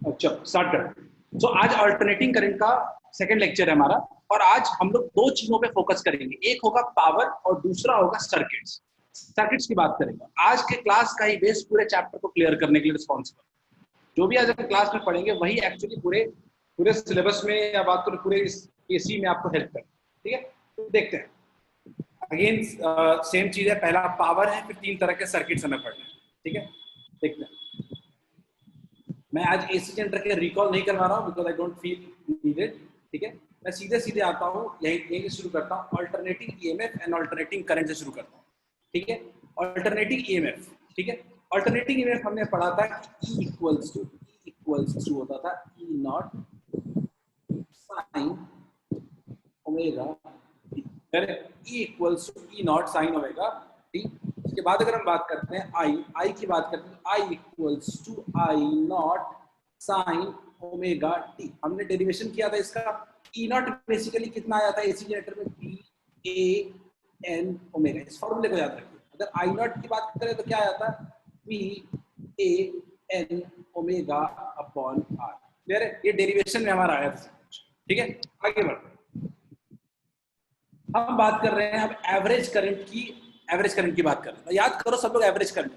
अच्छा स्टार्ट करें। सो आज अल्टरनेटिंग करंट का सेकंड लेक्चर है हमारा, और आज हम लोग दो चीजों पे फोकस करेंगे, एक होगा पावर और दूसरा होगा सर्किट्स। सर्किट्स की बात करेंगे। आज के क्लास का ही बेस पूरे चैप्टर को क्लियर करने के लिए रिस्पॉन्सिबल, जो भी आज हम क्लास में पढ़ेंगे वही एक्चुअली पूरे पूरे सिलेबस में या बात करें पूरे इस एसी में आपको हेल्प करें। ठीक है, तो देखते हैं। अगेन सेम चीज है, पहला पावर है, फिर तीन तरह के सर्किट्स हमें पढ़ने हैं। ठीक है, देखते हैं। मैं आज एसी जनरेटर के रिकॉल नहीं करवा रहा हूँ because I don't feel needed. ठीक है, मैं सीधे सीधे आता हूँ, यही शुरू करता हूँ। Alternating EMF and alternating current से शुरू करता हूँ। ठीक है, अल्टरनेटिंग ईएमएफ। ठीक है, अल्टरनेटिंग ईएमएफ हमने पढ़ा था कि E इक्वल्स टू होता था E not sine omega t. E equals to E not sine omega t. उसके बाद अगर हम बात करते हैं आई की बात करते हैं, I equals to I not sine omega t. हमने डेरिवेशन किया था इसका। E नॉट बेसिकली कितना आया था एसी जनरेटर में, बी ए एन ओमेगा। इस फॉर्मूले को याद रखिए। अगर आई नॉट की बात करें तो क्या आया था, B A N omega upon R. Clear है, ये डेरिवेशन में हमारा आया था। ठीक है, आगे बढ़ते हैं। हम बात कर रहे हैं अब एवरेज करंट की बात कर रहे हैं। याद करो सब लोग एवरेज करंट।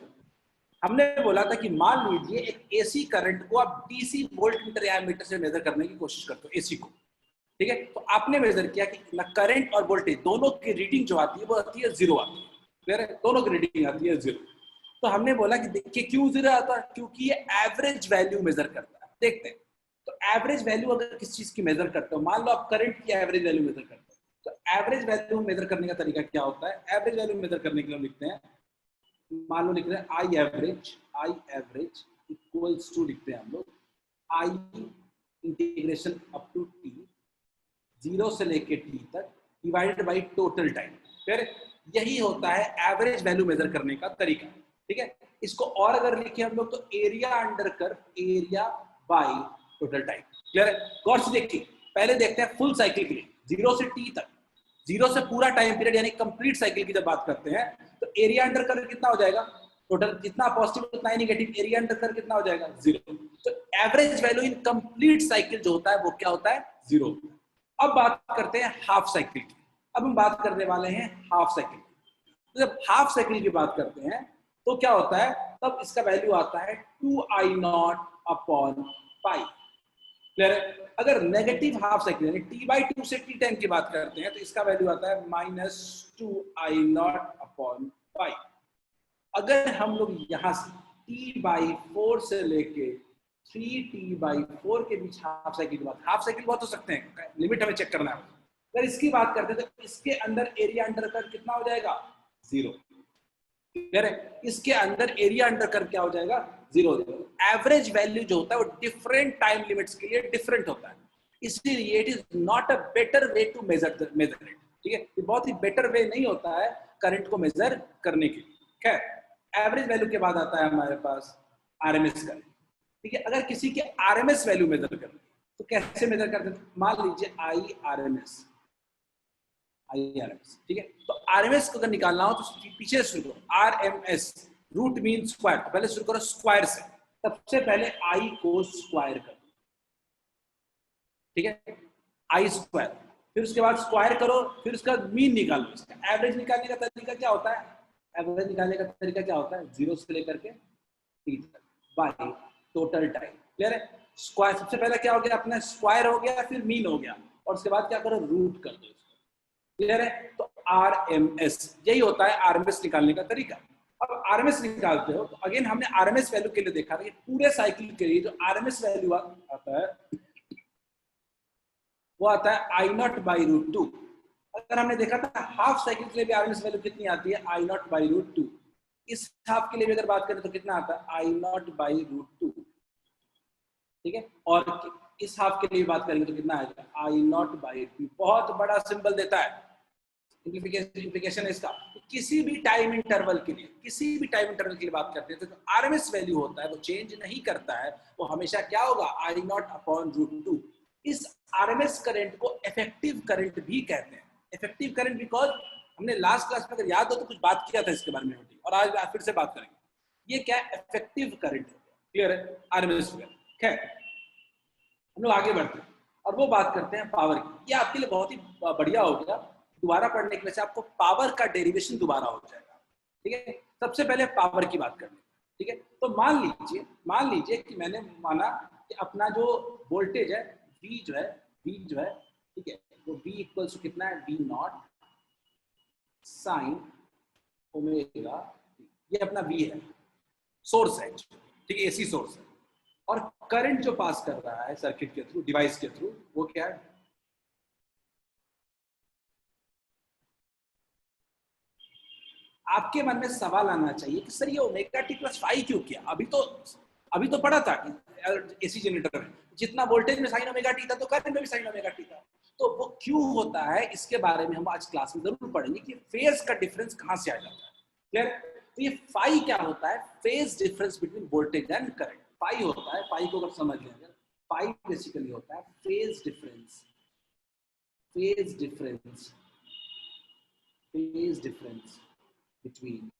हमने बोला था कि मान लीजिए एक एसी करंट को आप डीसी वोल्ट मीटर या एमीटर से मेजर करने की कोशिश करते हो एसी को। ठीक है, तो आपने मेजर किया कि करंट और वोल्टेज दोनों की रीडिंग जो आती है वो आती है जीरो आती है। क्लियर है, दोनों की रीडिंग आती है जीरो। तो हमने बोला कि देखिए क्यों जीरो आता है, क्योंकि ये एवरेज वैल्यू मेजर करता है। देखते हैं, तो एवरेज वैल्यू अगर किस चीज की मेजर करते हो, मान लो आप करंट की एवरेज वैल्यू मेजर करते हो, तो एवरेज वैल्यू मेजर करने का तरीका क्या होता है। एवरेज वैल्यू मेजर करने के लिए हम लिखते हैं, मान लो लिख रहे हैं आई एवरेज इक्वल्स टू, लिखते हैं हम लोग I integration up to T, zero से लेके टी तक, डिवाइडेड बाई टोटल टाइम। फिर यही होता है एवरेज वैल्यू मेजर करने का तरीका। ठीक है, इसको और अगर लिखे हम लोग तो area under curve, area by total time. Clear है, गौर से देखिए। पहले देखते हैं फुल साइकिल के लिए, जीरो से टी तक, जीरो से पूरा टाइम पीरियड यानी कंप्लीट साइकिल की जब बात करते हैं, तो एरिया अंडर कर्व कितना हो जाएगा, टोटल जितना पॉजिटिव उतना ही नेगेटिव, एरिया अंडर कर्व कितना हो जाएगा, जीरो। तो average value in complete cycle जो होता है वो क्या होता है, जीरो। अब बात करते हैं हाफ साइकिल की। अब हम बात करने वाले हैं हाफ साइकिल। तो जब हाफ साइकिल की बात करते हैं तो क्या होता है, तब इसका वैल्यू आता है 2I0 अपॉन पाई। क्लियर है, अगर नेगेटिव हाफ साइकिल यानी T/2 से T10 की बात करते हैं तो इसका वैल्यू आता है -2I0 अपॉन पाई। अगर हम लोग यहां से T/4 से लेके 3T/4 के बीच हाफ साइकिल की बात, हाफ साइकिल बहुत हो सकते हैं, लिमिट हमें चेक करना है। अगर इसकी बात करते हैं तो इसके अंदर एरिया अंडर कर्व कितना हो जाएगा, जीरो। क्लियर है, इसके अंदर एरिया अंडर कर्व क्या हो जाएगा, जीरो हो जाएगा। एवरेज वैल्यू जो होता है वो डिफरेंट टाइम लिमिट्स के लिए डिफरेंट होता है, इसलिए it is not a better way to measure it. ठीक है, ये बहुत ही बेटर वे नहीं होता है करंट को मेजर करने के लिए। खैर, एवरेज वैल्यू के बाद आता है हमारे पास आरएमएस करंट। ठीक है, अगर किसी के आरएमएस वैल्यू मेजर करनी तो कैसे मेजर करते हैं, मान लीजिए आरएमएस। ठीक है, तो आरएमएस को अगर निकालना हो तो पीछे शुरू करो, आरएमएस रूट मीन स्क्वायर, तो पहले शुरू करो स्क्वायर से। सबसे पहले आई को स्क्वायर करो। ठीक है, आई स्क्वायर, फिर उसके बाद स्क्वायर करो, फिर उसका मीन निकालो। इसका एवरेज निकालने का तरीका क्या होता है, एवरेज निकालने का तरीका क्या होता है, जीरो से लेकर के टी तक बाई टोटल टाइम। क्लियर है, स्क्वायर सबसे पहले क्या हो गया अपना, स्क्वायर हो गया, फिर मीन हो गया, और उसके बाद क्या करो, रूट कर दो। क्लियर है, तो आरएमएस यही होता है आरएमएस निकालने का तरीका। अब आरएमएस निकालते हो तो अगेन हमने आरएमएस वैल्यू के लिए देखा था कि पूरे साइकिल के लिए जो आरएमएस वैल्यू आता है वो आता है I0/√2। अगर हमने देखा था हाफ साइकिल के लिए भी आरएमएस वैल्यू कितनी आती है, I0/√2। इस हाफ के लिए भी अगर बात करें तो कितना आता है, I0/√2। ठीक है, और इस हाफ के लिए बात करेंगे तो कितना आएगा, I0/2। बहुत बड़ा सिंबल देता है, इंप्लीकेशन है इसका। तो किसी भी टाइम इंटरवल के लिए बात करते हैं तो आरएमएस वैल्यू होता है वो चेंज नहीं करता है, वो हमेशा क्या होगा, I0/√2। इस आरएमएस करंट को इफेक्टिव करंट भी कहते हैं। इफेक्टिव करंट बिकॉज हमने लास्ट क्लास में अगर याद हो तो कुछ बात किया था इसके बारे में, और आज फिर से बात करेंगे। ये क्या है, इफेक्टिव करंट। क्लियर है, आरएमएस वैल्यू। खैर, हम लोग आगे बढ़ते हैं और वो बात करते हैं पावर की। ये आपके लिए बहुत ही बढ़िया हो गया, दोबारा पढ़ने की वजह से आपको पावर का डेरिवेशन दोबारा हो जाएगा। ठीक है, सबसे पहले पावर की बात करनी। ठीक है, तो मान लीजिए कि मैंने माना कि अपना जो वोल्टेज है V जो है, ठीक है, वो V इक्वल्स टू कितना है, V नॉट साइन ओमेगा, ये अपना V है, सोर्स है, ठीक है, एसी सोर्स है। और करंट जो पास कर रहा है सर्किट के थ्रू, डिवाइस के थ्रू, वो क्या है, आपके मन में सवाल आना चाहिए कि सर ये ओमेगा टी प्लस फाई क्यों किया? अभी तो पढ़ा था कि एसी जनरेटर में जितना वोल्टेज में साइन ओमेगा टी था तो करंट में भी साइन ओमेगा टी था। तो वो क्यों होता है इसके बारे में हम आज क्लास में जरूर पढ़ेंगे कि फेज का डिफरेंस कहां से आ जाता है। क्लियर? तो ये फाई क्या होता है? Phase difference between voltage and current. Phi होता है, फाई को अगर समझ लें, फाई बेसिकली होता है phase difference, phase difference, phase difference between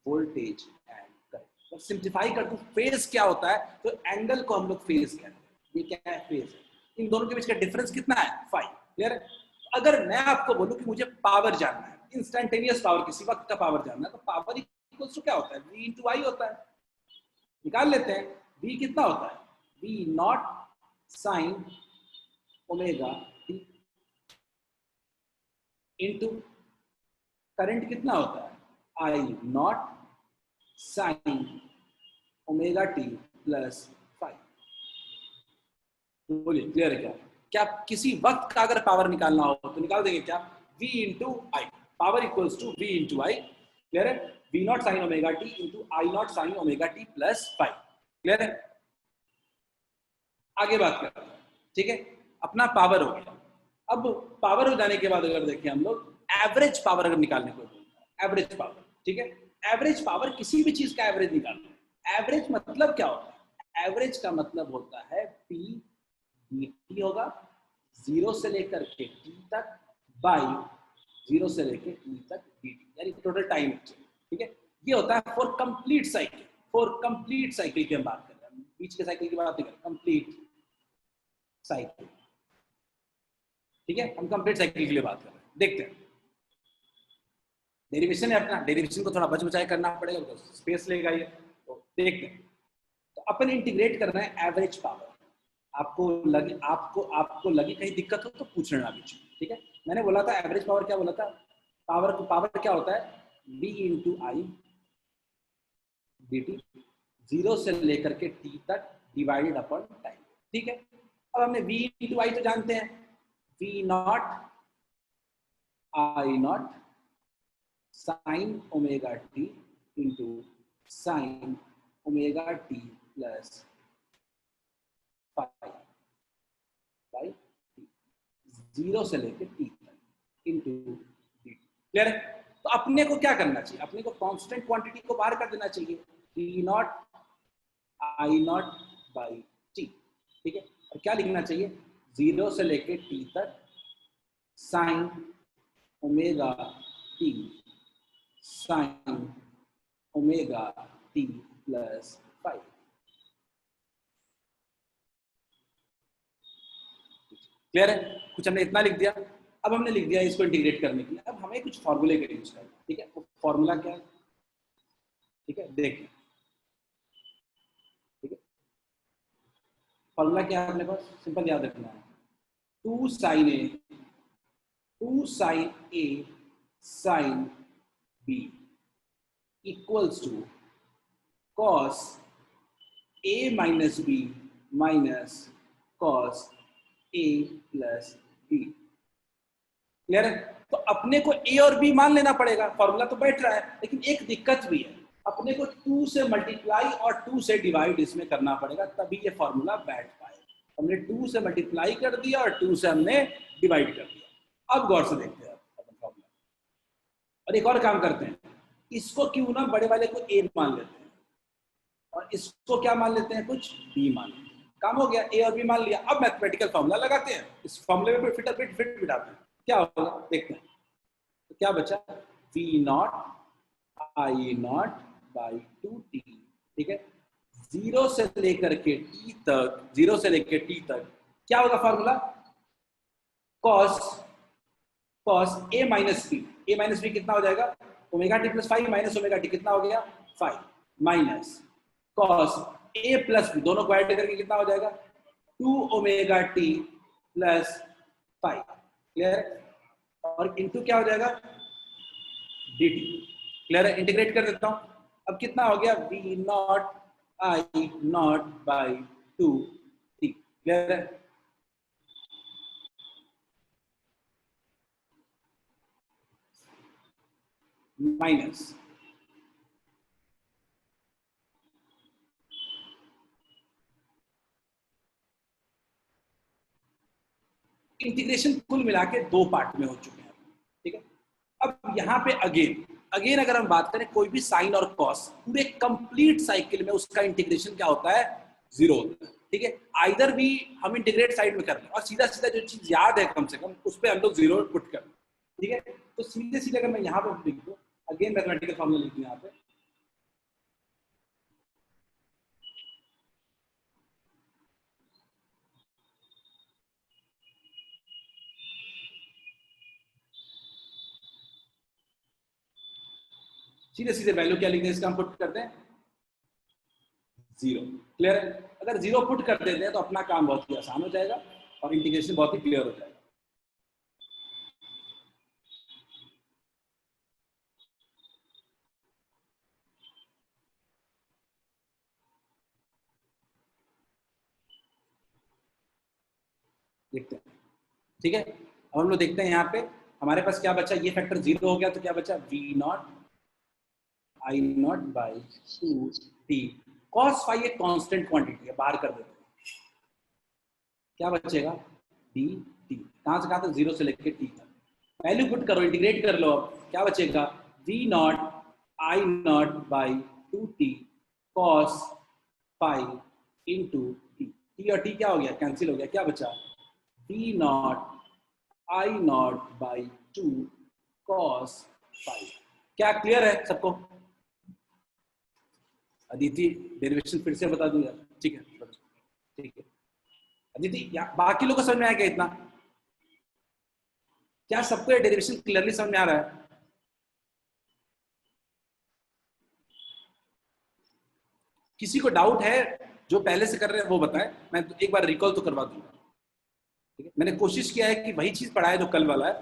voltage and current. Simplify कर दूं फेज क्या होता है, तो एंगल को हम लोग फेज कहते हैं। ये क्या है? फेज है। इन दोनों के बीच का डिफरेंस कितना है? फाई। क्लियर है? अगर मैं आपको बोलूं कि मुझे पावर जानना है, इंस्टेंटेनियस पावर, किसी वक्त का पावर जानना है, तो पावर इक्वल्स टू क्या होता है? V इंटू आई होता है। निकाल लेते हैं। V कितना होता है? V not sine omega t into current कितना होता है? I not sine omega T plus five. बोलिए क्लियर है क्या? क्या किसी वक्त का अगर पावर निकालना हो तो निकाल देंगे क्या? V into I, power equals to V into I. Clear है? V not sine omega t into I not sine omega T plus five. Clear है? आगे बात करते हैं। ठीक है, अपना पावर हो गया। अब पावर हो जाने के बाद अगर देखें हम लोग, एवरेज पावर अगर निकालने को बोलते हैं, एवरेज पावर। ठीक है, एवरेज पावर, किसी भी चीज का एवरेज निकालना है। एवरेज मतलब क्या होता है? एवरेज का मतलब होता है P dt होगा 0 से लेकर के t तक बाई 0 से लेकर t तक dt, यानी टोटल टाइम। ठीक है, ये होता है for complete cycle. For complete cycle की हम बात कर रहे हैं, बीच के साइकिल की बात नहीं कर रहे, कंप्लीट साइकिल। ठीक है, हम कंप्लीट साइकिल के लिए बात कर रहे हैं। देखते हैं, डेरिवेशन है अपना, डेरिवेशन को थोड़ा बच बचाए करना पड़ेगा, तो स्पेस लेगा ये। तो देखते हैं, तो अपन इंटीग्रेट कर रहे हैं एवरेज पावर। आपको लगी कहीं दिक्कत हो तो पूछ लेना बीच में। ठीक है, मैंने बोला था एवरेज पावर, क्या बोला था? पावर क्या होता है? V into I D T, 0 से लेकर के t तक डिवाइडेड अपॉन टाइम। ठीक है, अब हमने V इंटू आई तो जानते हैं, V not I not sine omega t into sine omega T plus five by T, 0 से लेकर टी तक इंटू डी। क्लियर है? तो अपने को क्या करना चाहिए? अपने को कांस्टेंट क्वांटिटी को बाहर कर देना चाहिए, T not I not by T. ठीक है, और क्या लिखना चाहिए? 0 से लेकर टी तक sign omega T sine omega T plus five. Clear है? कुछ हमने इतना लिख दिया। अब हमने लिख दिया इसको इंटीग्रेट करने के लिए, अब हमें कुछ फॉर्मूले का यूज करना है। ठीक है, वो फॉर्मूला क्या है? ठीक है, देखिए, ठीक है, फॉर्मूला क्या है अपने पास? सिंपल याद रखना है, 2 sine A, 2 sine A sine B equals to cos A minus B minus cos A plus B. Clear है? तो अपने को ए और बी मान लेना पड़ेगा, फॉर्मूला तो बैठ रहा है, लेकिन एक दिक्कत भी है, अपने को 2 से मल्टीप्लाई और 2 से डिवाइड इसमें करना पड़ेगा, तभी ये फॉर्मूला बैठ पाएगा। हमने 2 से मल्टीप्लाई कर दिया और 2 से हमने डिवाइड कर दिया। अब गौर से देखते हैं अपन फॉर्मूला, और एक और काम करते हैं, इसको क्यों ना बड़े वाले को ए मान लेते हैं और इसको क्या मान लेते हैं, कुछ बी मान लेते हैं। काम हो गया, ए और बी मान लिया। अब मैथमेटिकल फॉर्मूला लगाते हैं, इस फॉर्मूले में फिट बिठाते हैं, क्या होगा देखते हैं। तो क्या बचा? V not I not by 2t। ठीक है, 0 से लेकर के t तक, 0 से लेकर t तक क्या होगा formula? cos a minus b कितना हो जाएगा? Omega T plus 5 minus omega T कितना हो गया? 5 minus cos a plus b, दोनों को ऐड करके कितना हो जाएगा? 2 ओमेगा टी प्लस 5। क्लियर? और इंटू क्या हो जाएगा? dt। क्लियर है? इंटीग्रेट कर देता हूं। अब कितना हो गया? v not I not by 2t। Clear है? माइनस इंटीग्रेशन कुल मिला के 2 पार्ट में हो चुके हैं। ठीक है? अब यहाँ पे अगेन अगर हम बात करें, कोई भी साइन और कॉस पूरे कंप्लीट साइकिल में उसका इंटीग्रेशन क्या होता है? 0 होता है। ठीक है? आइदर भी हम इंटीग्रेट साइड में कर लें और सीधा सीधा जो चीज याद है कम से कम उस पर हम लोग 0 पुट कर लें। ठीक है? तो सीधे सीधे अगर मैं यहाँ पे लिख दूं, अगेन मैथमेटिकल फॉर्मूला लिख दूं यहाँ पे, सीधे सीधे वैल्यू क्या लिख दें इसका? हम पुट करते हैं 0। क्लियर है? अगर 0 पुट कर देते हैं तो अपना काम बहुत ही आसान हो जाएगा और इंटीग्रेशन बहुत ही क्लियर हो जाएगा। देखते हैं। ठीक है? अब हम लोग देखते हैं यहाँ पे हमारे पास क्या बचा? ये फैक्टर 0 हो गया तो क्या बचा? v not I not by 2t। cos phi एक कांस्टेंट क्वांटिटी है, बाहर कर देते हैं। क्या बचेगा? dt। कहां से कहां तक? 0 से लेकर t तक। वैल्यू पुट करो, इंटीग्रेट कर लो। अब क्या बचेगा? v not I not by 2t cos phi into t और t क्या हो गया? कैंसिल हो गया। क्या बचा? v not I not by 2 cos phi. क्या क्लियर है सबको? अदिति डेरिवेशन फिर से बता दूं यार? ठीक है, ठीक है। अदिति बाकी लोगों को समझ में आया क्या इतना? क्या सबको ये डेरिवेशन क्लियरली समझ में आ रहा है? किसी को डाउट है जो पहले से कर रहे हैं वो बताएं, मैं तो एक बार रिकॉल तो करवा दूंगा। ठीक है? मैंने कोशिश किया है कि वही चीज पढ़ाए जो कल वाला है।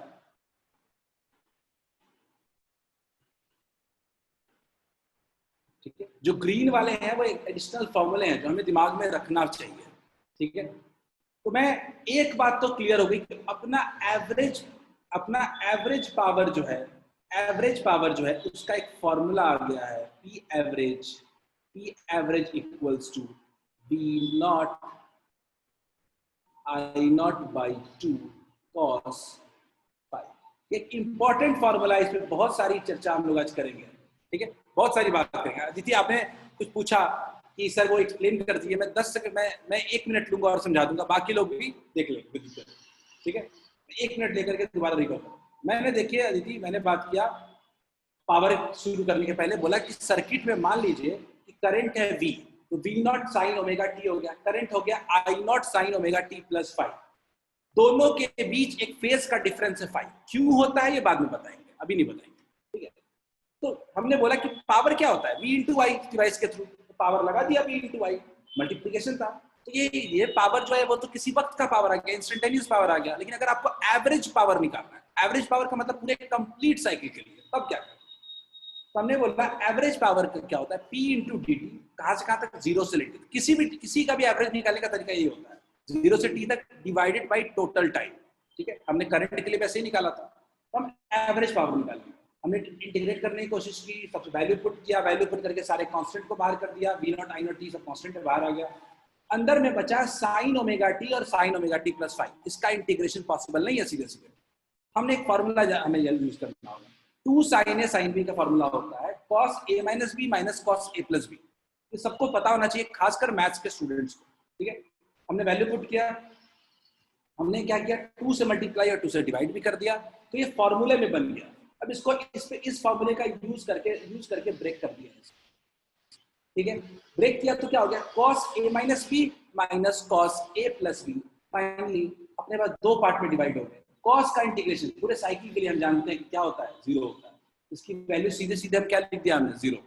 ठीक है? जो ग्रीन वाले हैं वो एडिशनल फॉर्मूले हैं जो हमें दिमाग में रखना चाहिए। ठीक है? तो मैं एक बात तो क्लियर हो गई कि अपना एवरेज पावर जो है, उसका एक फॉर्मूला आ गया है, P average equals to B not I not by 2 cos phi. एक इंपॉर्टेंट फॉर्मूला है, इसमें बहुत सारी चर्चा हम लोग आज करेंगे। ठीक है? बहुत सारी बात करेंगे। अदिति आपने कुछ पूछा कि सर वो एक्सप्लेन कर दिए, मैं 10 सेकंड मैं 1 मिनट लूंगा और समझा दूंगा, बाकी लोग भी देख लेंगे। ठीक है? 1 मिनट लेकर के दोबारा रिकॉल करो। मैंने देखिए अदिति, मैंने बात किया पावर शुरू करने के पहले, बोला कि सर्किट में मान लीजिए कि करंट है V, तो V not sine omega T हो गया, करंट हो गया I not sine omega T plus 5। दोनों के बीच एक फेज का डिफरेंस है 5। क्यों होता है ये बाद में बताएंगे, अभी नहीं बताएंगे। ठीक है? तो हमने बोला कि पावर क्या होता है? V इंटू वाई डिवाइस के थ्रू, तो पावर लगा दिया V इंटू वाई, मल्टीप्लीकेशन था। तो ये पावर जो है वो तो किसी वक्त का पावर आ गया, इंस्टेंटेनियस पावर आ गया। लेकिन अगर आपको एवरेज पावर निकालना है, एवरेज पावर का मतलब पूरे कंप्लीट साइकिल के लिए, तब क्या करें? तो हमने बोला एवरेज पावर क्या होता है? P into D T. कहां से कहां तक? 0 से लेकर किसी का भी एवरेज निकालने का तरीका यही होता है, 0 से t तक डिवाइडेड बाई टोटल टाइम। ठीक है? हमने करंट के लिए वैसे ही निकाला था, तो हम एवरेज पावर निकालेंगे। हमने इंटीग्रेट करने की कोशिश की, सबसे वैल्यू पुट किया, वैल्यू पुट करके सारे कांस्टेंट को बाहर कर दिया, v not I not t सब कांस्टेंट बाहर आ गया। अंदर में बचा साइन ओमेगा टी और साइन ओमेगा टी प्लस 5। इसका इंटीग्रेशन पॉसिबल नहीं है सीधे सीधे, हमने एक फॉर्मूला हमें यूज करना होगा। 2 साइन ए साइन बी का फॉर्मूला होता है cos a minus B minus cos a plus B. ये सबको पता होना चाहिए, खासकर मैथ्स के स्टूडेंट्स को। ठीक है? हमने वैल्यू पुट किया, हमने क्या किया? 2 से मल्टीप्लाई और 2 से डिवाइड भी कर दिया, तो ये फॉर्मूले में बन गया। अब इसको इस फॉर्मूले का यूज करके ब्रेक कर दिया। ठीक है, ब्रेक किया तो क्या हो गया, cos a minus B minus cos a plus B, finally अपने पास दो पार्ट में डिवाइड हो गए। cos का इंटीग्रेशन पूरे साइकिल के लिए हम जानते हैं कि क्या होता है, जीरो होता है, इसकी वैल्यू सीधे सीधे हम क्या लिख दिया हमने, जीरो।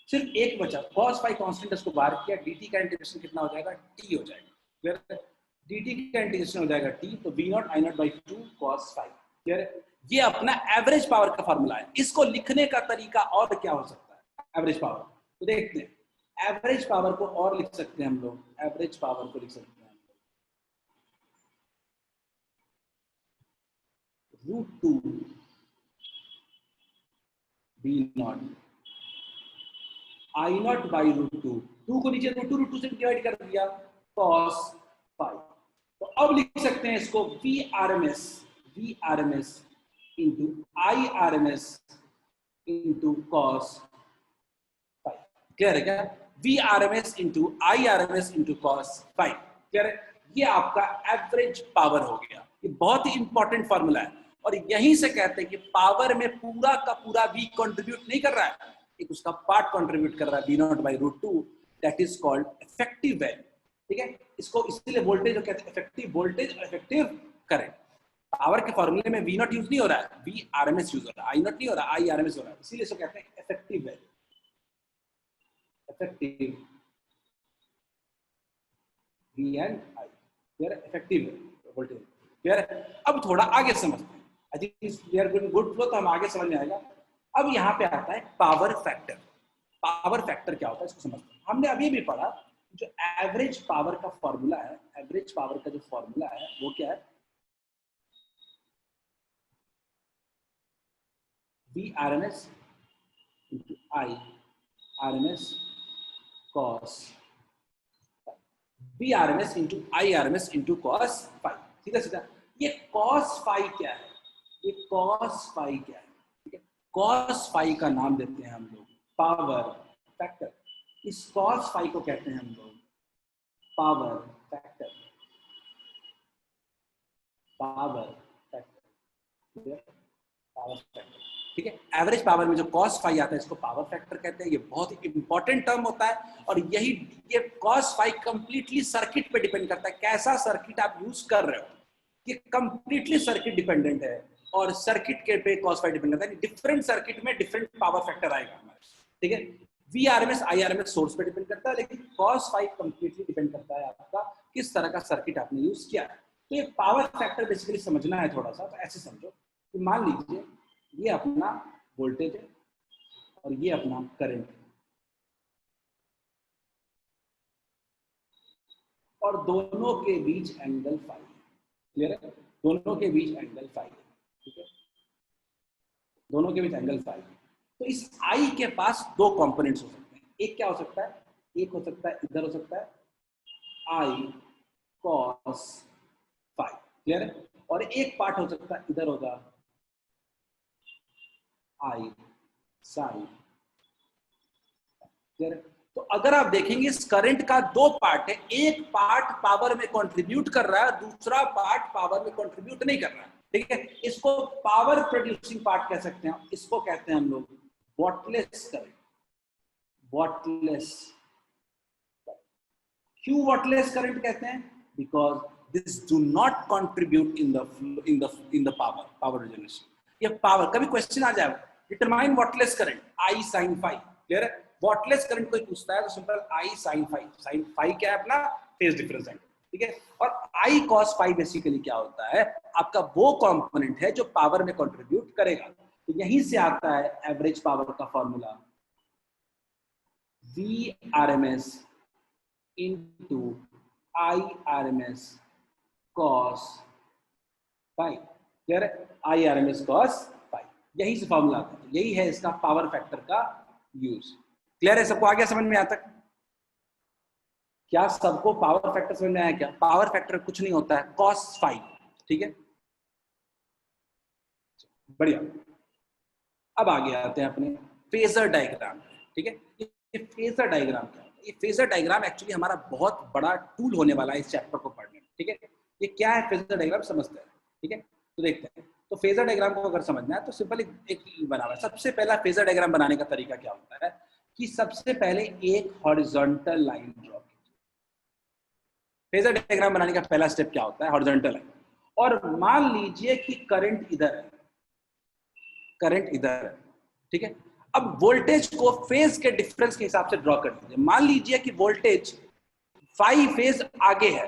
सिर्फ एक बचा, cos फाई कांस्टेंट इसको बाहर किया, dt का इंटीग्रेशन कितना हो जाएगा, t हो जाएगा, क्लियर, dt का इंटीग्रेशन हो जाएगा t, तो v not I not by 2 cos phi, clear. ये अपना एवरेज पावर का फॉर्मूला है। इसको लिखने का तरीका और क्या हो सकता है, एवरेज पावर, तो देखते हैं। एवरेज पावर को और लिख सकते हैं हम लोग, एवरेज पावर को लिख सकते हैं √2 B not I not by √2, 2 को नीचे √2 से डिवाइड कर दिया, cos फाई। तो अब लिख सकते हैं इसको V R M S into I R M S into cos phi, clear है क्या, V R M S into I R M S into cos phi, clear है। ये आपका एवरेज पावर हो गया, ये बहुत ही इंपॉर्टेंट फॉर्मूला है, और यहीं से कहते हैं कि पावर में पूरा का पूरा वी कंट्रीब्यूट नहीं कर रहा है, एक उसका पार्ट कंट्रीब्यूट कर रहा है, V not by √2, that is called effective value, ठीक है। इसको इसलिए वोल्टेज जो कहते हैं, effective voltage, effective current. Power के फॉर्मूले में वी नॉट यूज नहीं हो रहा है, V R M S use हो रहा है, आई नॉट नहीं हो रहा, आई आर एम एस हो रहा है, इसीलिए इसको कहते हैं effective value, effective V and I, clear, effective voltage, clear. अब थोड़ा आगे समझते हैं, I think we are going good flow, तो हम आगे समझ में आएगा। अब यहाँ पे आता है पावर फैक्टर। पावर फैक्टर क्या होता है इसको समझते हैं। हमने अभी भी पढ़ा जो एवरेज पावर का फॉर्मूला है, एवरेज पावर का जो फॉर्मूला है वो क्या है, V R M S into I R M S cos, V R M S into I R M S into cos phi, सीधा सीधा। ये कॉस फाई क्या है, ये कॉस फाई क्या है, ठीक है। कॉस फाई का नाम देते हैं हम लोग पावर फैक्टर। इस कॉस फाई को कहते हैं हम लोग power factor, power factor, power factor, ठीक है। एवरेज पावर में जो कॉस फाई आता है इसको पावर फैक्टर कहते हैं। ये बहुत ही इंपॉर्टेंट टर्म होता है, और यही ये कॉस फाई कंप्लीटली सर्किट पे डिपेंड करता है, कैसा सर्किट आप यूज कर रहे हो, ये कंप्लीटली सर्किट डिपेंडेंट है, और सर्किट के पे कॉस फाई डिपेंड करता है। डिफरेंट सर्किट में डिफरेंट पावर फैक्टर आएगा हमारे, ठीक है। V R M S I R M S source पे डिपेंड करता है, लेकिन कॉस फाई कंप्लीटली डिपेंड करता है आपका किस तरह का सर्किट आपने यूज किया है। तो ये पावर फैक्टर बेसिकली समझना है थोड़ा सा, तो ऐसे समझो कि मान लीजिए ये अपना वोल्टेज है और ये अपना करंट है, और दोनों के बीच एंगल फाई है, क्लियर है, दोनों के बीच एंगल फाई है, ठीक है, दोनों के बीच एंगल फाई है। तो इस आई के पास दो कंपोनेंट्स हो सकते हैं, एक क्या हो सकता है, एक हो सकता है इधर हो सकता है आई कॉस फाई, क्लियर है, और एक पार्ट हो सकता है इधर होगा आई साइन, क्लियर है। तो अगर आप देखेंगे इस करंट का दो पार्ट है, एक पार्ट पावर में कंट्रीब्यूट कर रहा है, दूसरा पार्ट पावर में कंट्रीब्यूट नहीं कर रहा है, ठीक है। इसको पावर प्रोड्यूसिंग पार्ट कह सकते हैं, इसको कहते हैं हम लोग वॉटलेस करंट, वॉटलेस। क्यों वॉटलेस करंट कहते हैं, because this do not contribute in the power generation. ये पावर, कभी क्वेश्चन आ जाए determine wattless current I sine phi, clear है। वॉटलेस करंट कोई पूछता है तो simple I sine phi, sine phi क्या है अपना फेज डिफरेंस एंगल, ठीक है। और आई कॉस फाई बेसिकली क्या होता है, आपका वो कंपोनेंट है जो पावर में कंट्रीब्यूट करेगा। तो यहीं से आता है एवरेज पावर का formula, V R M S into I R M S cos phi, clear है, I R M S cos phi, यही से फॉर्मूला आता है। यही है इसका पावर फैक्टर का यूज, क्लियर है, सबको आ गया समझ में आता है क्या, सबको पावर फैक्टर समझ में आया क्या। पावर फैक्टर कुछ नहीं होता है, कॉस फाई, ठीक है, बढ़िया। अब आगे आते हैं अपने फेजर डायग्राम, ठीक है। ये फेजर डायग्राम क्या है, ये फेजर डायग्राम एक्चुअली हमारा बहुत बड़ा टूल होने वाला है इस चैप्टर को पढ़ने में, ठीक है। ये क्या है फेजर डायग्राम समझते हैं, ठीक है, तो देखते हैं। तो फेजर डायग्राम को अगर समझना है तो सिंपल एक बना हुआ है। सबसे पहला फेजर डायग्राम बनाने का तरीका क्या होता है कि सबसे पहले एक हॉरिजॉन्टल लाइन ड्रॉ कीजिए। फेजर डायग्राम बनाने का पहला स्टेप क्या होता है? Horizontal line. और मान लीजिए कि करंट इधर है, करंट इधर है, ठीक है। अब वोल्टेज को फेज के डिफरेंस के हिसाब से ड्रॉ कर दीजिए। मान लीजिए कि वोल्टेज 5 फेज आगे है,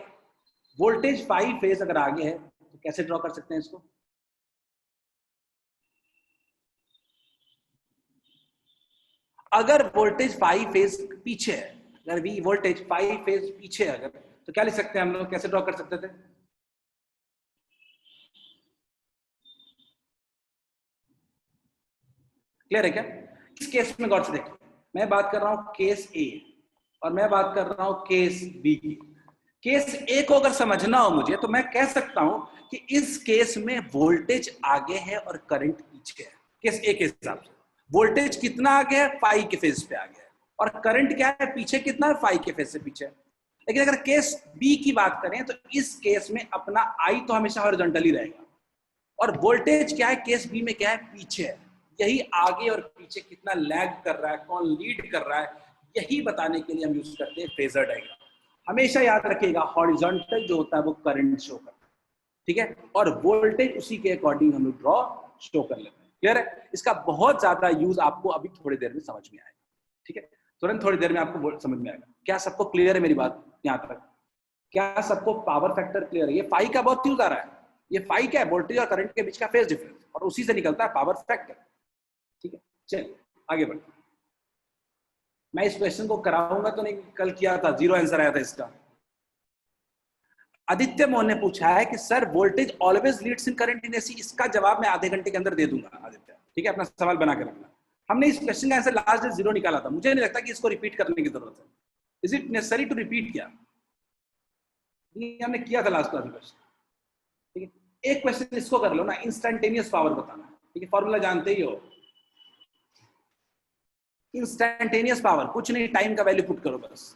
वोल्टेज 5 फेज अगर आगे है तो कैसे ड्रॉ कर सकते हैं इसको? अगर वोल्टेज 5 फेज पीछे है, अगर वी वोल्टेज 5 फेज पीछे है अगर, तो क्या लिख सकते हैं हम लोग? कैसे ड्रॉ कर सकते थे? क्लियर है क्या? इस केस में गौर से देखिए, मैं बात कर रहा हूं केस ए और मैं बात कर रहा हूं केस बी की। केस ए को अगर समझना हो मुझे तो मैं कह सकता हूं कि इस केस में वोल्टेज आगे है और करंट पीछे है। केस ए के हिसाब से वोल्टेज कितना आगे है? 5 के फेज पे आगे है, और करंट क्या है? पीछे कितना है? 5 के फेज से पीछे। लेकिन अगर केस बी की बात करें तो इस केस में अपना आई तो हमेशा हॉरिजॉन्टल ही रहेगा, और वोल्टेज क्या है? केस बी में क्या है? पीछे है। यही आगे और पीछे कितना लैग कर रहा है, कौन लीड कर रहा है, यही बताने के लिए हम यूज करते हैं फेजर डायग्राम। हमेशा याद रखिएगा, हॉरिजॉन्टल जो होता है वो करंट शो करता है, ठीक है, और वोल्टेज उसी के अकॉर्डिंग हम लोग ड्रॉ शो कर लेते हैं। क्लियर है? इसका बहुत ज्यादा यूज आपको अभी थोड़ी देर में समझ में आएगा, ठीक है, तुरंत थोड़ी देर में आपको समझ में आएगा। क्या सबको क्लियर है मेरी बात यहां तक? क्या सबको पावर फैक्टर क्लियर है? ये फाई का बहुत यूज आ रहा है। ये फाई क्या है? वोल्टेज और करंट के बीच का फेज डिफरेंस, और उसी से निकलता है पावर फैक्टर, ठीक है। चलिए आगे बढ़ते हैं। मैं इस क्वेश्चन को कराऊंगा तो नहीं, कल किया था, 0 आंसर आया था इसका। आदित्य मोहन ने पूछा है कि sir voltage always leads in current in AC. इसका जवाब मैं आधे घंटे के अंदर दे दूंगा आदित्य, ठीक है, अपना सवाल बना के रखना। हमने इस क्वेश्चन का आंसर लास्ट डे 0 निकाला था, मुझे नहीं लगता कि इसको रिपीट करने की जरूरत है। Is it necessary to repeat? क्या हमने किया था लास्ट क्लास में क्वेश्चन, ठीक है। एक क्वेश्चन इसको कर लो ना, इंस्टेंटेनियस पावर बताना, ठीक है, फॉर्मूला जानते ही हो। इंस्टेंटेनियस पावर कुछ नहीं, टाइम का वैल्यू पुट करो बस।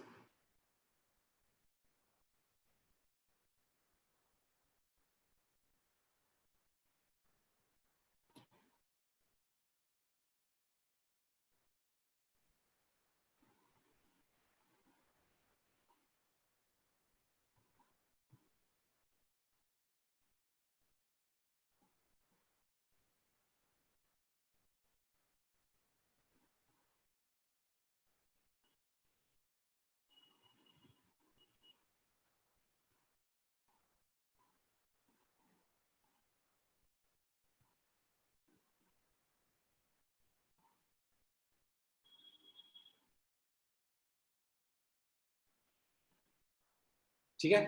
ठीक है,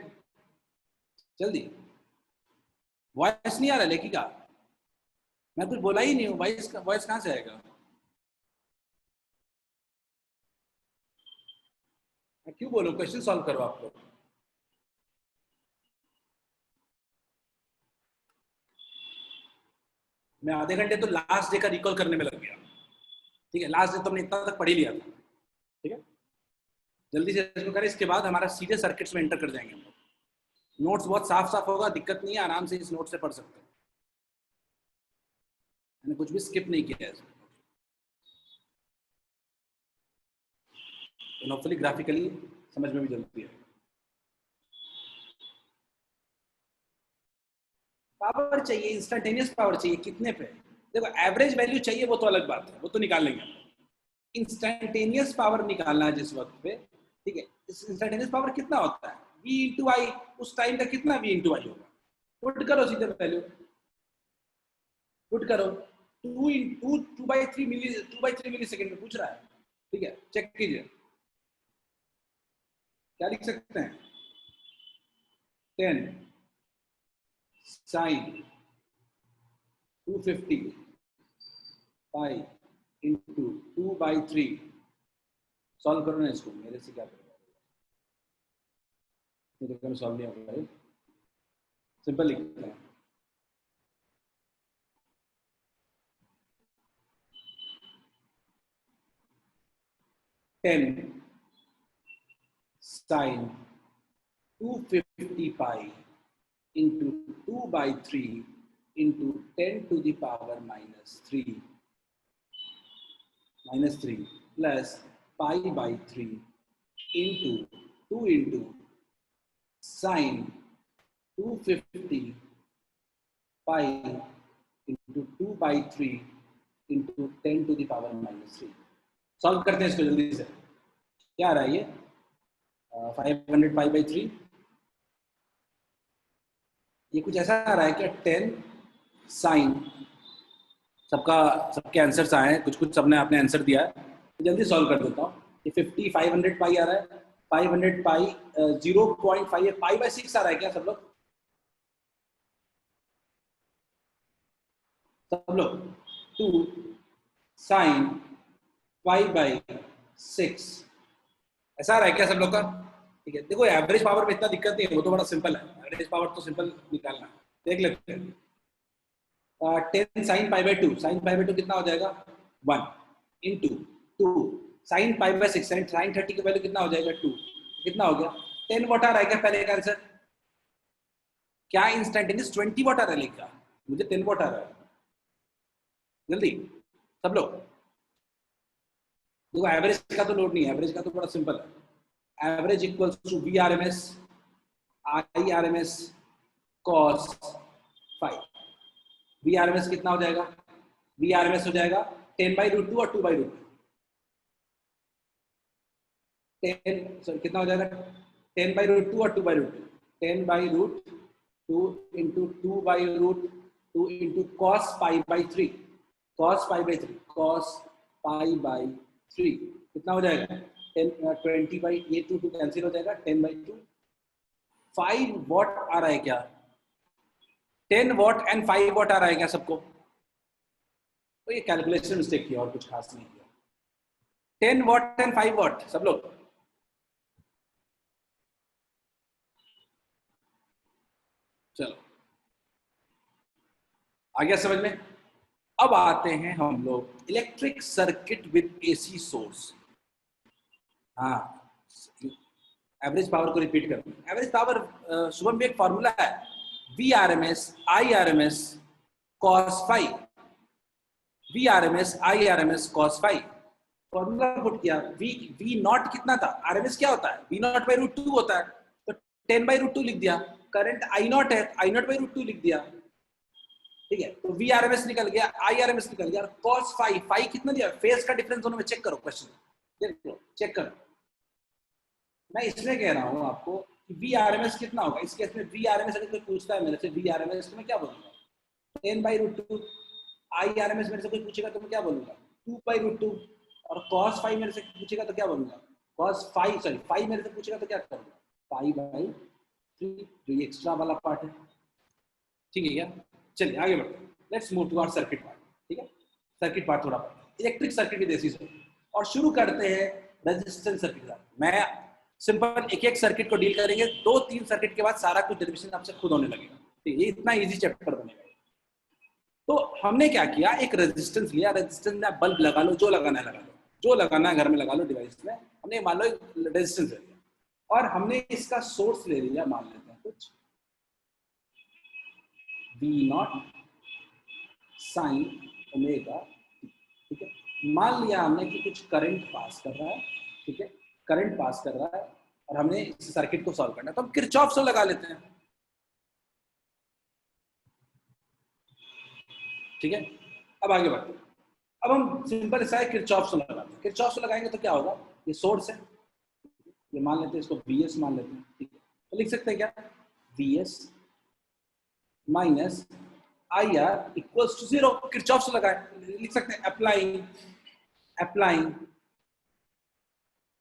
जल्दी। वॉइस नहीं आ रहा लेखी का? मैं कुछ बोला ही नहीं हूँ, वॉइस कहां से आएगा? मैं क्यों बोलूं? क्वेश्चन सॉल्व करो आप लोग। मैं आधे घंटे तो लास्ट डे का रिकॉल करने में लग गया, ठीक है। लास्ट डे तो हमने इतना तक पढ़ ही लिया था, ठीक है। जल्दी से इसको करें, इसके बाद हमारा सीधे सर्किट्स में एंटर कर जाएंगे हम लोग। नोट्स बहुत साफ साफ होगा, दिक्कत नहीं है, आराम से इस नोट से पढ़ सकते हैं। मैंने कुछ भी स्किप नहीं किया है इसमें, तो होपफुली ग्राफिकली समझ में भी जल्दी है। पावर चाहिए, इंस्टेंटेनियस पावर चाहिए, कितने पे? देखो एवरेज वैल्यू चाहिए वो तो अलग बात है, वो तो निकाल लेंगे हम। इंस्टेंटेनियस पावर निकालना है जिस वक्त पे, ठीक है, इस इंस्टेंटेनियस पावर कितना होता है? V इंटू आई। उस टाइम का कितना V इंटू आई होगा? पुट करो सीधे वैल्यू, पुट करो। 2/3 मिली सेकेंड में पूछ रहा है, ठीक है, चेक कीजिए। क्या लिख सकते हैं? 10 साइन 250 पाई इंटू 2/3। सॉल्व करो ना इसको, मेरे से क्या करेगा, सॉल्व नहीं होगा, सिंपल लिखते हैं। 10 sin 250 pi into 2/3 into 10 to the power -3 plus pi by 3 into 2 into sine 250 pi into 2 by 3 into 10 to the power -3। Solve करते हैं इसको जल्दी से। क्या आ रहा है ये? 500 पाई बाई 3, ये कुछ ऐसा आ रहा है क्या? 10 साइन, सबके आंसर्स आए हैं, कुछ कुछ सबने आपने आंसर दिया है, जल्दी सॉल्व कर देता हूँ। ये 50 500 पाई आ रहा है, 500 पाई 0.5 पाई बाई 6 आ रहा है क्या सब लोग? सब लोग 2 साइन पाई बाई 6 ऐसा आ रहा है क्या सब लोग का? ठीक है, देखो एवरेज पावर में इतना दिक्कत नहीं है, वो तो बड़ा सिंपल है, एवरेज पावर तो सिंपल निकालना है, देख लेते हैं। 10 sine pi by 2, sine pi by 2 कितना हो जाएगा? 1 into 2 sine pi by 6, sine 30 की वैल्यू कितना हो जाएगा? 2, कितना हो गया? 10 वॉट आ रहा है क्या पहले का आंसर? क्या इंस्टेंटेनियस 20 वॉट आ रहा है लेगा? मुझे 10 वॉट आ रहा है। जल्दी सब लोग देखो, एवरेज का तो लोड नहीं है, एवरेज का तो बड़ा सिंपल है। Average equals to V R M S I R M S cos 5। V R M S कितना हो जाएगा? वी आर एम एस हो जाएगा 10/√2 और 2/√2। 10 सॉरी कितना हो जाएगा? 10/√2 और 2/√2। 10/√2 into 2/√2 into cos pi by 3, cos pi by 3, cos pi by 3 कितना हो जाएगा? 20 ये 2 कैंसिल हो जाएगा, 10/2। 5 वॉट आ रहा है क्या? 10 वॉट एंड 5 वॉट आ रहा है क्या सबको? तो ये कैलकुलेशन मिस्टेक किया और कुछ खास नहीं किया। 10 वॉट एंड 5 वॉट सब लोग चलो आ गया समझ में? अब आते हैं हम लोग electric circuit with AC source. हाँ, एवरेज पावर को रिपीट करते हैं। एवरेज पावर शुभम भी एक फॉर्मूला है, V R M S I R M S cos 5, V R M S I R M S cos 5। Formula put किया, V not कितना था? आर एम एस क्या होता है? वी नॉट बाई रूट 2 होता है, तो 10/√2 लिख दिया। करंट आई नॉट है, आई नॉट बाई रूट 2 लिख दिया। ठीक है, तो वी आर एम एस निकल गया, आई आर एम एस निकल गया, कॉस 5 कितना दिया? फेज का डिफरेंस दोनों में चेक करो, क्वेश्चन देख लो, चेक करो। मैं इसलिए कह रहा हूँ आपको कि वी आर एम एस कितना होगा इस केस में। वी आर एम एस अगर कोई पूछता है मेरे से वी आर एम एस, तो मैं क्या बोलूंगा? 10/√2। आई आर एम एस मेरे से कोई पूछेगा तो मैं क्या बोलूंगा? 2/√2। और cos 5 मेरे से पूछेगा तो क्या बोलूंगा? cos 5 सॉरी 5 मेरे से पूछेगा तो क्या करूंगा? पाई/3, जो ये एक्स्ट्रा वाला पार्ट है। ठीक है क्या? चलिए आगे बढ़ते हैं, let's move to our circuit part. ठीक है, सर्किट पार्ट थोड़ा electric circuit with AC source, और शुरू करते हैं रेजिस्टेंस सर्किट का। मैं सिंपल एक एक सर्किट को डील करेंगे, 2-3 सर्किट के बाद सारा कुछ डेरिवेशन आपसे खुद होने लगेगा। ठीक है, ये इतना इजी चैप्टर बनेगा। तो हमने क्या किया, एक रेजिस्टेंस लिया, रेजिस्टेंस में बल्ब लगा लो, जो लगाना है लगा लो, जो लगाना है घर में लगा लो डिवाइस में। हमने मान लो रेजिस्टेंस ले लिया और हमने इसका सोर्स ले लिया, मान लेते हैं कुछ V0 साइन ओमेगा। ठीक है, मान लिया हमने कि कुछ करंट पास कर रहा है। ठीक है, करंट पास कर रहा है और हमने इस सर्किट को सॉल्व करना है, तो हम किरचॉफ लॉ लगा लेते हैं। ठीक है, अब आगे बढ़ते हैं। अब हम सिंपल ऐसा है किरचॉफ लॉ लगाते हैं। किरचॉफ लॉ लगाएंगे तो क्या होगा? ये सोर्स है, ये मान लेते हैं, इसको Vs मान लेते हैं। ठीक है, तो लिख सकते हैं क्या? Vs minus I R equals to 0। Kirchhoff से लगाए, लिख सकते हैं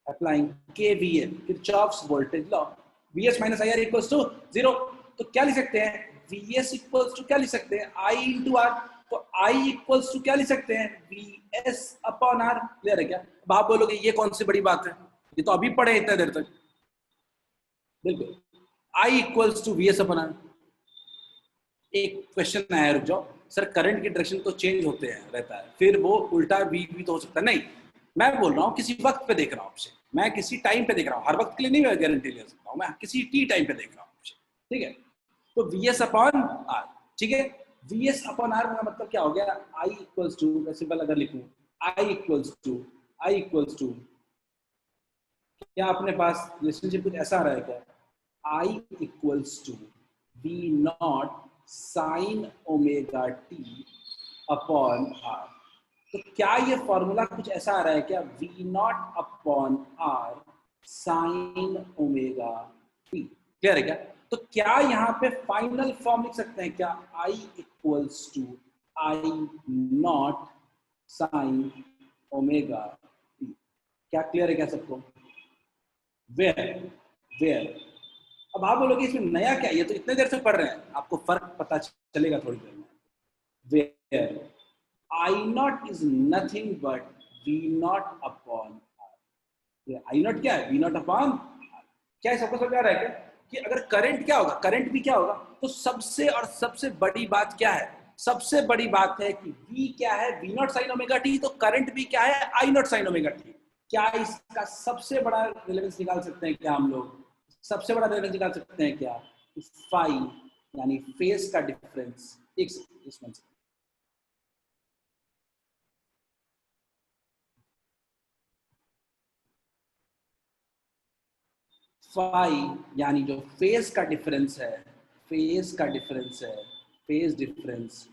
applying KVL, Kirchhoff's voltage law. Vs minus I R equals to 0, तो क्या लिख सकते हैं? Vs इक्वल्स टू क्या लिख सकते हैं? I into R. तो I इक्वल्स टू क्या लिख सकते हैं? Vs upon R. क्लियर है क्या? अब आप बोलोगे ये कौन सी बड़ी बात है, ये तो अभी पढ़े इतना देर तक। बिल्कुल, I equals to Vs upon R. एक क्वेश्चन आया, रुक जाओ सर, करंट की डायरेक्शन तो चेंज होते हैं रहता है, फिर वो उल्टा भी तो हो सकता है। नहीं, मैं बोल रहा हूँ किसी वक्त पे देख रहा हूँ आपसे, मैं किसी टाइम पे देख रहा हूँ, हर वक्त के लिए नहीं गारंटी ले सकता हूँ, मैं किसी टी टाइम पे देख रहा हूँ आपसे। ठीक है, तो Vs अपॉन आर। ठीक है, Vs अपॉन आर का मतलब क्या हो गया? I इक्वल्स टू, सिंपल अगर लिखूं I इक्वल्स टू क्या अपने पास रिलेशनशिप कुछ ऐसा आ रहा है क्या? I equals to V not sine omega t upon R. तो क्या ये फॉर्मूला कुछ ऐसा आ रहा है क्या? V not upon R sine omega T. Clear है क्या? तो क्या यहाँ पे फाइनल फॉर्म लिख सकते हैं क्या? I equals to I not sine omega t. क्या क्लियर है क्या सबको? वेयर वेयर अब आप बोलोगे इसमें नया क्या है? ये तो इतने देर से पढ़ रहे हैं, आपको फर्क पता चलेगा थोड़ी देर में। Where I not is nothing but V not upon R. I not क्या है? V not upon. क्या है, सबको समझ आ रहा है क्या कि अगर करंट क्या होगा, करंट भी क्या होगा? तो सबसे बड़ी बात क्या है? सबसे बड़ी बात है कि v क्या है? V not sine omega T. तो करंट भी क्या है? I not sine omega t. क्या इसका सबसे बड़ा रिलेवेंस निकाल सकते हैं क्या हम लोग? सबसे बड़ा रिलेवेंस निकाल सकते हैं क्या? फाई यानी फेज का डिफरेंस। एक इसमें फाई यानी जो फेज का डिफरेंस है, फेज का डिफरेंस है, फेज डिफरेंस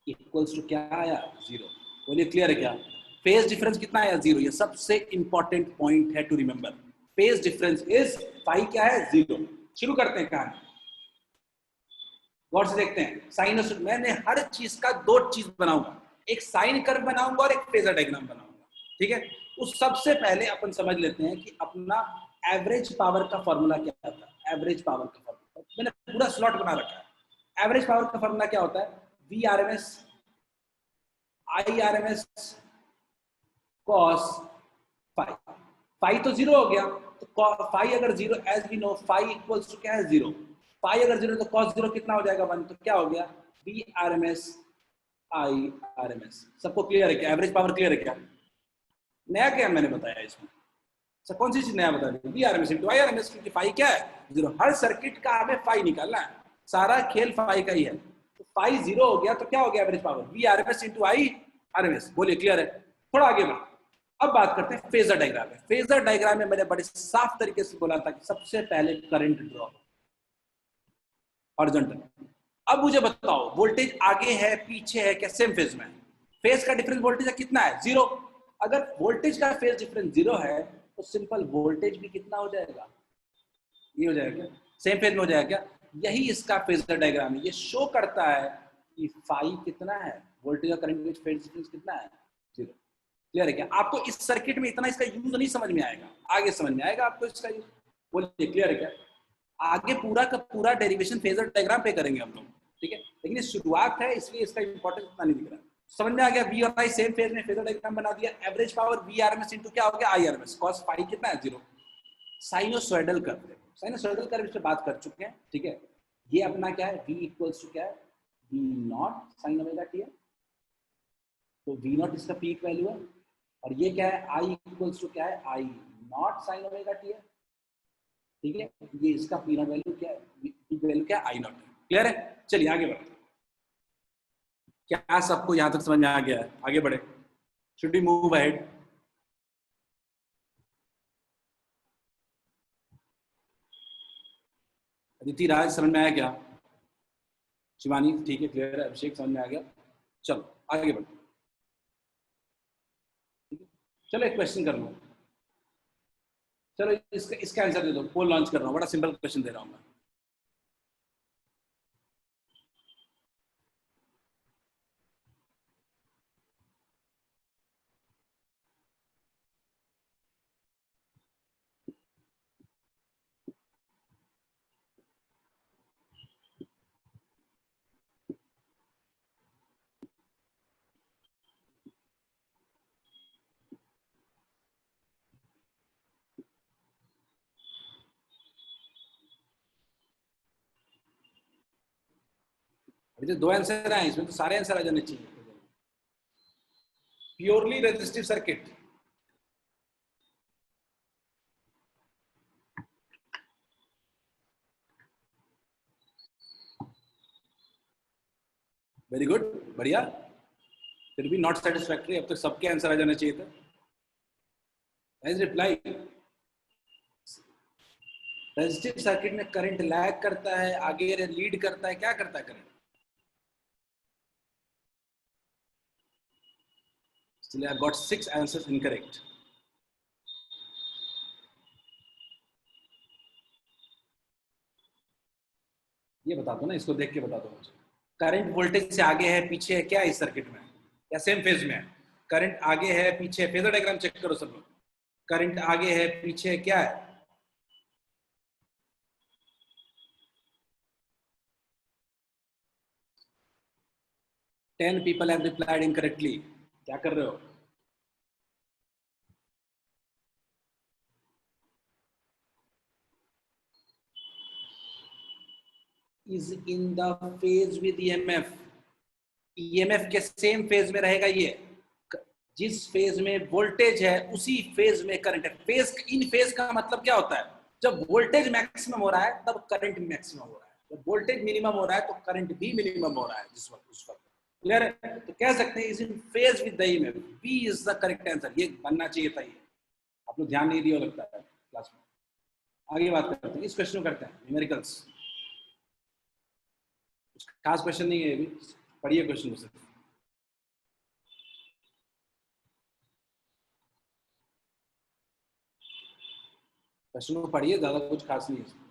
इक्वल्स टू क्या आया? जीरो। बोलिए क्लियर है क्या? फेज डिफरेंस कितना आया? जीरो। ये सबसे इंपॉर्टेंट पॉइंट है to remember. Phase difference is phi क्या है? जीरो। शुरू करते हैं कहानी, गौर से देखते हैं। साइनस मैंने हर चीज का दो चीज बनाऊंगा, एक साइन कर्व बनाऊंगा और एक फेजर डायग्राम बनाऊंगा। ठीक है, उस सबसे पहले अपन समझ लेते हैं कि अपना एवरेज पावर का फॉर्मूला क्या होता है। एवरेज पावर का फॉर्मूला मैंने पूरा स्लॉट बना रखा है। एवरेज पावर का फॉर्मूला क्या होता है? V R M S I R M S cos phi. Phi तो जीरो हो गया, तो फाई अगर zero, as we know phi equals to क्या है? जीरो। फाई अगर जीरो तो कॉस जीरो कितना हो जाएगा? वन। तो क्या हो गया? V R M S I R M S. सबको क्लियर है क्या? एवरेज पावर क्लियर है क्या? नया क्या मैंने बताया इसमें? सर कौन सी चीज नया बता दी? V R M S into I R M S, क्योंकि फाई क्या है? जीरो। हर सर्किट का हमें फाई निकालना है, सारा खेल फाई का ही है। तो फाई जीरो हो गया तो क्या हो गया? Average power V R M S into I R M S. बोलिए क्लियर है? थोड़ा आगे बढ़। अब बात करते हैं फेजर डायग्राम में। फेजर डायग्राम में मैंने बड़े साफ तरीके से बोला था कि सबसे पहले करंट ड्रॉ हॉरिजॉन्टल। अब मुझे बताओ वोल्टेज आगे है पीछे है क्या? सेम फेज में। फेज का डिफरेंस वोल्टेज का कितना है? जीरो। अगर वोल्टेज का फेज डिफरेंस जीरो है तो सिंपल वोल्टेज भी कितना हो जाएगा? ये हो जाएगा, सेम फेज में हो जाएगा क्या? यही इसका फेजर डायग्राम है। ये शो करता है कि फाई कितना है, वोल्टेज और करंट के फेज डिफरेंस कितना है? जीरो। क्लियर है क्या? आपको इस सर्किट में इतना इसका यूज नहीं समझ में आएगा, आगे समझ में आएगा आपको इसका यूज। बोलिए क्लियर है क्या? आगे पूरा का पूरा डेरिवेशन फेजर डायग्राम पे करेंगे हम लोग। ठीक है, लेकिन ये शुरुआत है इसलिए इसका इंपॉर्टेंस इतना नहीं दिख रहा। समझ में आ गया? वी और आई सेम फेज में फेजर डायग्राम बना दिया। Average power V R M S into क्या हो गया? I R M S. Cos phi कितना है? Zero. Sinusoidal curve, sinusoidal curve इस पे बात कर चुके हैं। ठीक है, ये अपना क्या है? v इक्वल्स टू क्या है? V not sine omega T है। तो वी नॉट इसका पीक वैल्यू है। और ये क्या है? आई इक्वल्स टू क्या है? I not sine omega T है। ठीक है, ये इसका पी नॉट वैल्यू क्या है? पीक वैल्यू क्या है? आई नॉट है। क्लियर है? चलिए आगे बढ़ते हैं। क्या सबको यहां तक समझ में आ गया है? आगे बढ़े। Should we move ahead? Aditi Raj समझ में आया क्या? शिवानी ठीक है, क्लियर है। अभिषेक समझ में आ गया? चलो आगे बढ़ो। चलो एक क्वेश्चन कर लो। चलो इसका इसका आंसर दे दो। पोल लॉन्च कर रहा हूँ, बड़ा सिंपल क्वेश्चन दे रहा हूँ मैं। अभी तो दो आंसर आए, इसमें तो सारे आंसर आ जाने चाहिए। Purely resistive circuit. Very good, बढ़िया। फिर भी नॉट सेटिस्फैक्ट्री, अब तक सबके आंसर आ जाने चाहिए था। एज रिप्लाई, रेजिस्टिव सर्किट में करंट लैग करता है, आगे लीड करता है, क्या करता है करंट? इसलिए आई गॉट 6 आंसर्स इनकरेक्ट। ये बता दो ना, इसको देख के बता दो मुझे। करंट वोल्टेज से आगे है पीछे है, क्या है इस सर्किट में, या सेम फेज में है? करंट आगे है पीछे है, फेजर डायग्राम चेक करो सब लोग। करंट आगे है पीछे है, क्या है? 10 people have replied incorrectly। क्या कर रहे हो? Is in the phase with EMF. EMF के सेम फेज में रहेगा ये। जिस फेज में वोल्टेज है उसी फेज में करंट है। फेज, इन फेज का मतलब क्या होता है? जब वोल्टेज मैक्सिमम हो रहा है तब करंट मैक्सिमम हो रहा है, जब वोल्टेज मिनिमम हो रहा है तो करंट भी मिनिमम हो रहा है जिस वक्त, उस वक्त। क्लियर है? तो कह सकते हैं is in phase with the EMF. B is the correct answer. ये बनना चाहिए था। ये आप लोग ध्यान नहीं दिया लगता है क्लास में। आगे बात करते हैं, इस क्वेश्चन को करते हैं न्यूमेरिकल्स। खास क्वेश्चन नहीं है, अभी पढ़िए क्वेश्चन से। क्वेश्चन को पढ़िए, ज्यादा कुछ खास नहीं है।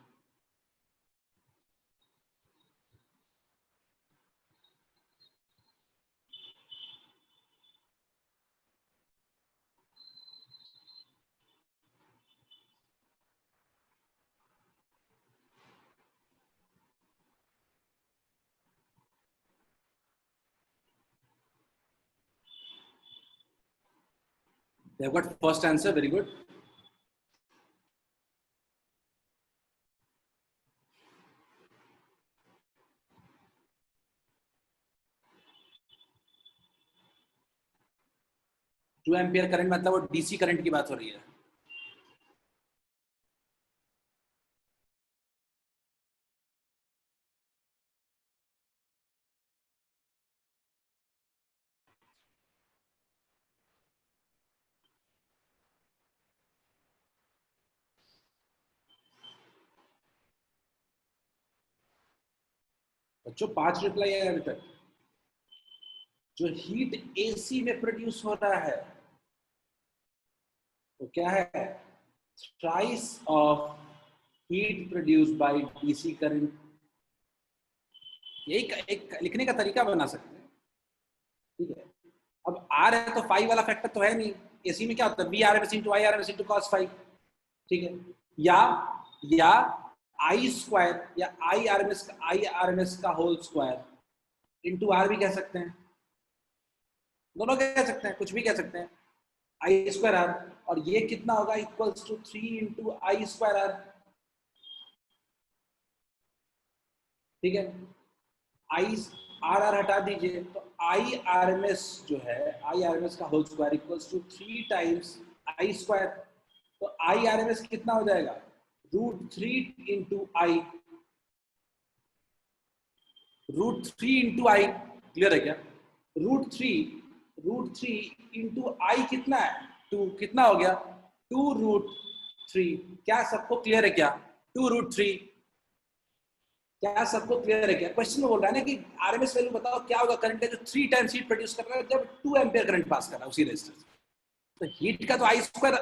They have got first answer, very good. Two ampere current मतलब वो डीसी करंट की बात हो रही है। बच्चों 5 रिप्लाई है अभी तक। जो हीट एसी में प्रोड्यूस हो रहा है तो क्या है? Thrice of heat produce by DC current. एक लिखने का तरीका बना सकते हैं, ठीक है। अब आर है तो फाइव वाला फैक्टर तो है नहीं। एसी में क्या होता है? V R M S into I R M S into cos phi, ठीक है। या या आई स्क्वायर या आई आर एम एस का होल स्क्वायर इंटू आर भी कह सकते हैं, दोनों कह सकते हैं, कुछ भी कह सकते हैं। आई स्क्वायर आर, और ये कितना होगा? Equals to 3 into I square R, ठीक है। आई आर आर हटा दीजिए तो आई आर एम एस जो है, आई आर एम एस का whole square equals to 3 times I square. तो आई आर एम एस कितना हो जाएगा? √3 into I, √3 into I. Clear है क्या? √3 इंटू आई कितना है? 2। कितना हो गया? 2√3। क्या सबको क्लियर है क्या? 2√3। क्या सबको क्लियर है क्या? क्वेश्चन में बोल रहा है ना कि आरएमएस वैल्यू बताओ क्या होगा करंट का जो 3 टाइम्स हीट प्रोड्यूस कर रहा है जब 2 एम्पियर करंट पास कर रहा है उसी रेजिस्टर से। तो हीट का तो आई स्क्वायर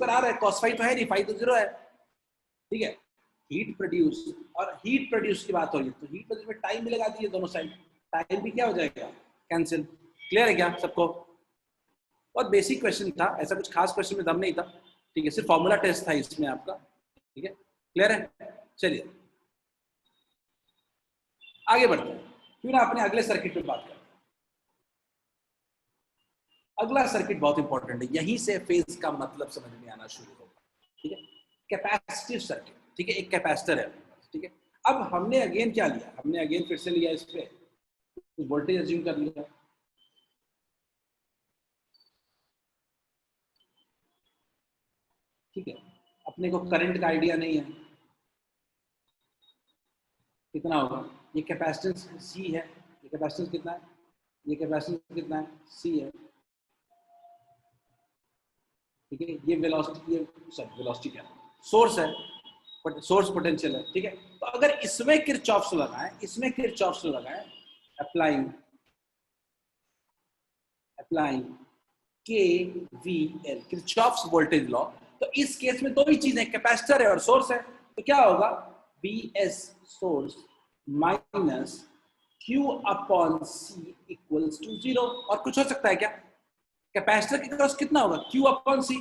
आ रहा है, कॉस फाइव तो है नहीं, फाइव तो 0 है, ठीक है। हीट प्रोड्यूस और हीट प्रोड्यूस की बात हो रही है तो हीट प्रोड्यूस में टाइम भी लगा दीजिए दोनों साइड, टाइम भी क्या हो जाएगा? कैंसिल। क्लियर है क्या सबको? बहुत बेसिक क्वेश्चन था, ऐसा कुछ खास क्वेश्चन में दम नहीं था, ठीक है। सिर्फ फॉर्मूला टेस्ट था इसमें आपका, ठीक है। क्लियर है? चलिए आगे बढ़ते हैं, क्यों ना अपने अगले सर्किट पे बात करें। अगला सर्किट बहुत इंपॉर्टेंट है, यहीं से फेज का मतलब समझ में आना शुरू होगा, ठीक है। कैपेसिटिव सर्किट, ठीक है। एक कैपेसिटर है, ठीक है। अब हमने अगेन क्या लिया? हमने अगेन फिर से लिया इस पे कुछ वोल्टेज अज्यूम कर लिया, ठीक है। अपने को करंट का आइडिया नहीं है, कितना होगा? ये कैपेसिटेंस सी है, ये कैपेसिटेंस कितना है? ये कैपेसिटेंस कितना है? सी है। ठीक है, ये वेलोसिटी, ये सॉरी वेलोसिटी क्या है, सोर्स है, बट सोर्स पोटेंशियल है, ठीक है। तो अगर इसमें किरचॉफ्स लगाएं, इसमें किरचॉफ्स लगाएं, applying KVL, Kirchhoff's voltage law, तो इस केस में दो ही चीजें, कैपेसिटर है और सोर्स है, तो क्या होगा, VS source minus Q upon C equals to 0। और कुछ हो सकता है क्या, कैपेसिटर के क्रॉस कितना होगा, Q अपॉन C,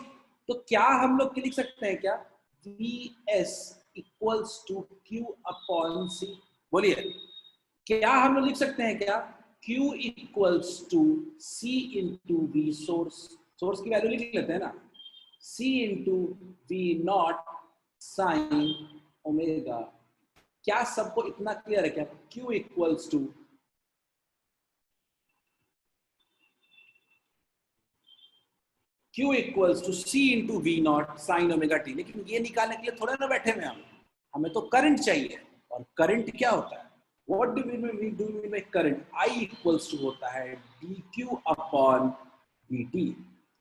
तो क्या हम लोग लिख सकते हैं क्या, VS equals to Q upon C, बोलिए क्या हम लोग लिख सकते हैं क्या, Q equals to C into V source, source की वैल्यू लिख लेते हैं ना, C into V not sine omega. क्या सबको इतना क्लियर है क्या, Q equals to C into V not sine omega T. लेकिन ये निकालने के लिए थोड़ा ना बैठे में हम, हमें तो करंट चाहिए, और करंट क्या होता है, what do we do by current, I equals to होता है dq upon dt,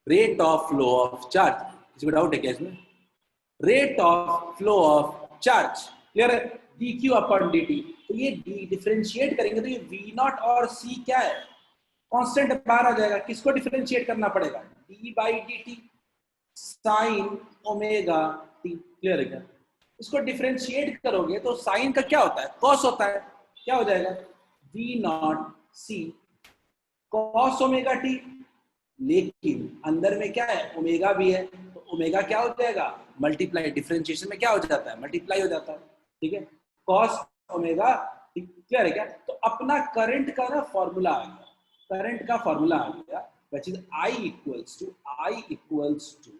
rate of flow of charge. किसी को डाउट है क्या इसमें, rate of flow of charge, clear है, dq अपॉन dt। तो ये डिफरेंशिएट करेंगे तो ये v नॉट और c क्या है, कांस्टेंट बाहर आ जाएगा, किसको डिफरेंशिएट करना पड़ेगा, d by dt sign omega T, clear है क्या, इसको डिफरेंशिएट करोगे तो साइन का क्या होता है, कॉस होता है, क्या हो जाएगा, v not c cos omega T, लेकिन अंदर में क्या है, ओमेगा भी है, तो ओमेगा क्या हो जाएगा, मल्टीप्लाई, डिफरेंशिएशन में क्या हो जाता है, मल्टीप्लाई हो जाता है, ठीक है, कॉस ओमेगा, क्लियर है क्या। तो अपना करंट का ना फॉर्मूला आ गया, करंट का फॉर्मूला आ गया, which is I equals to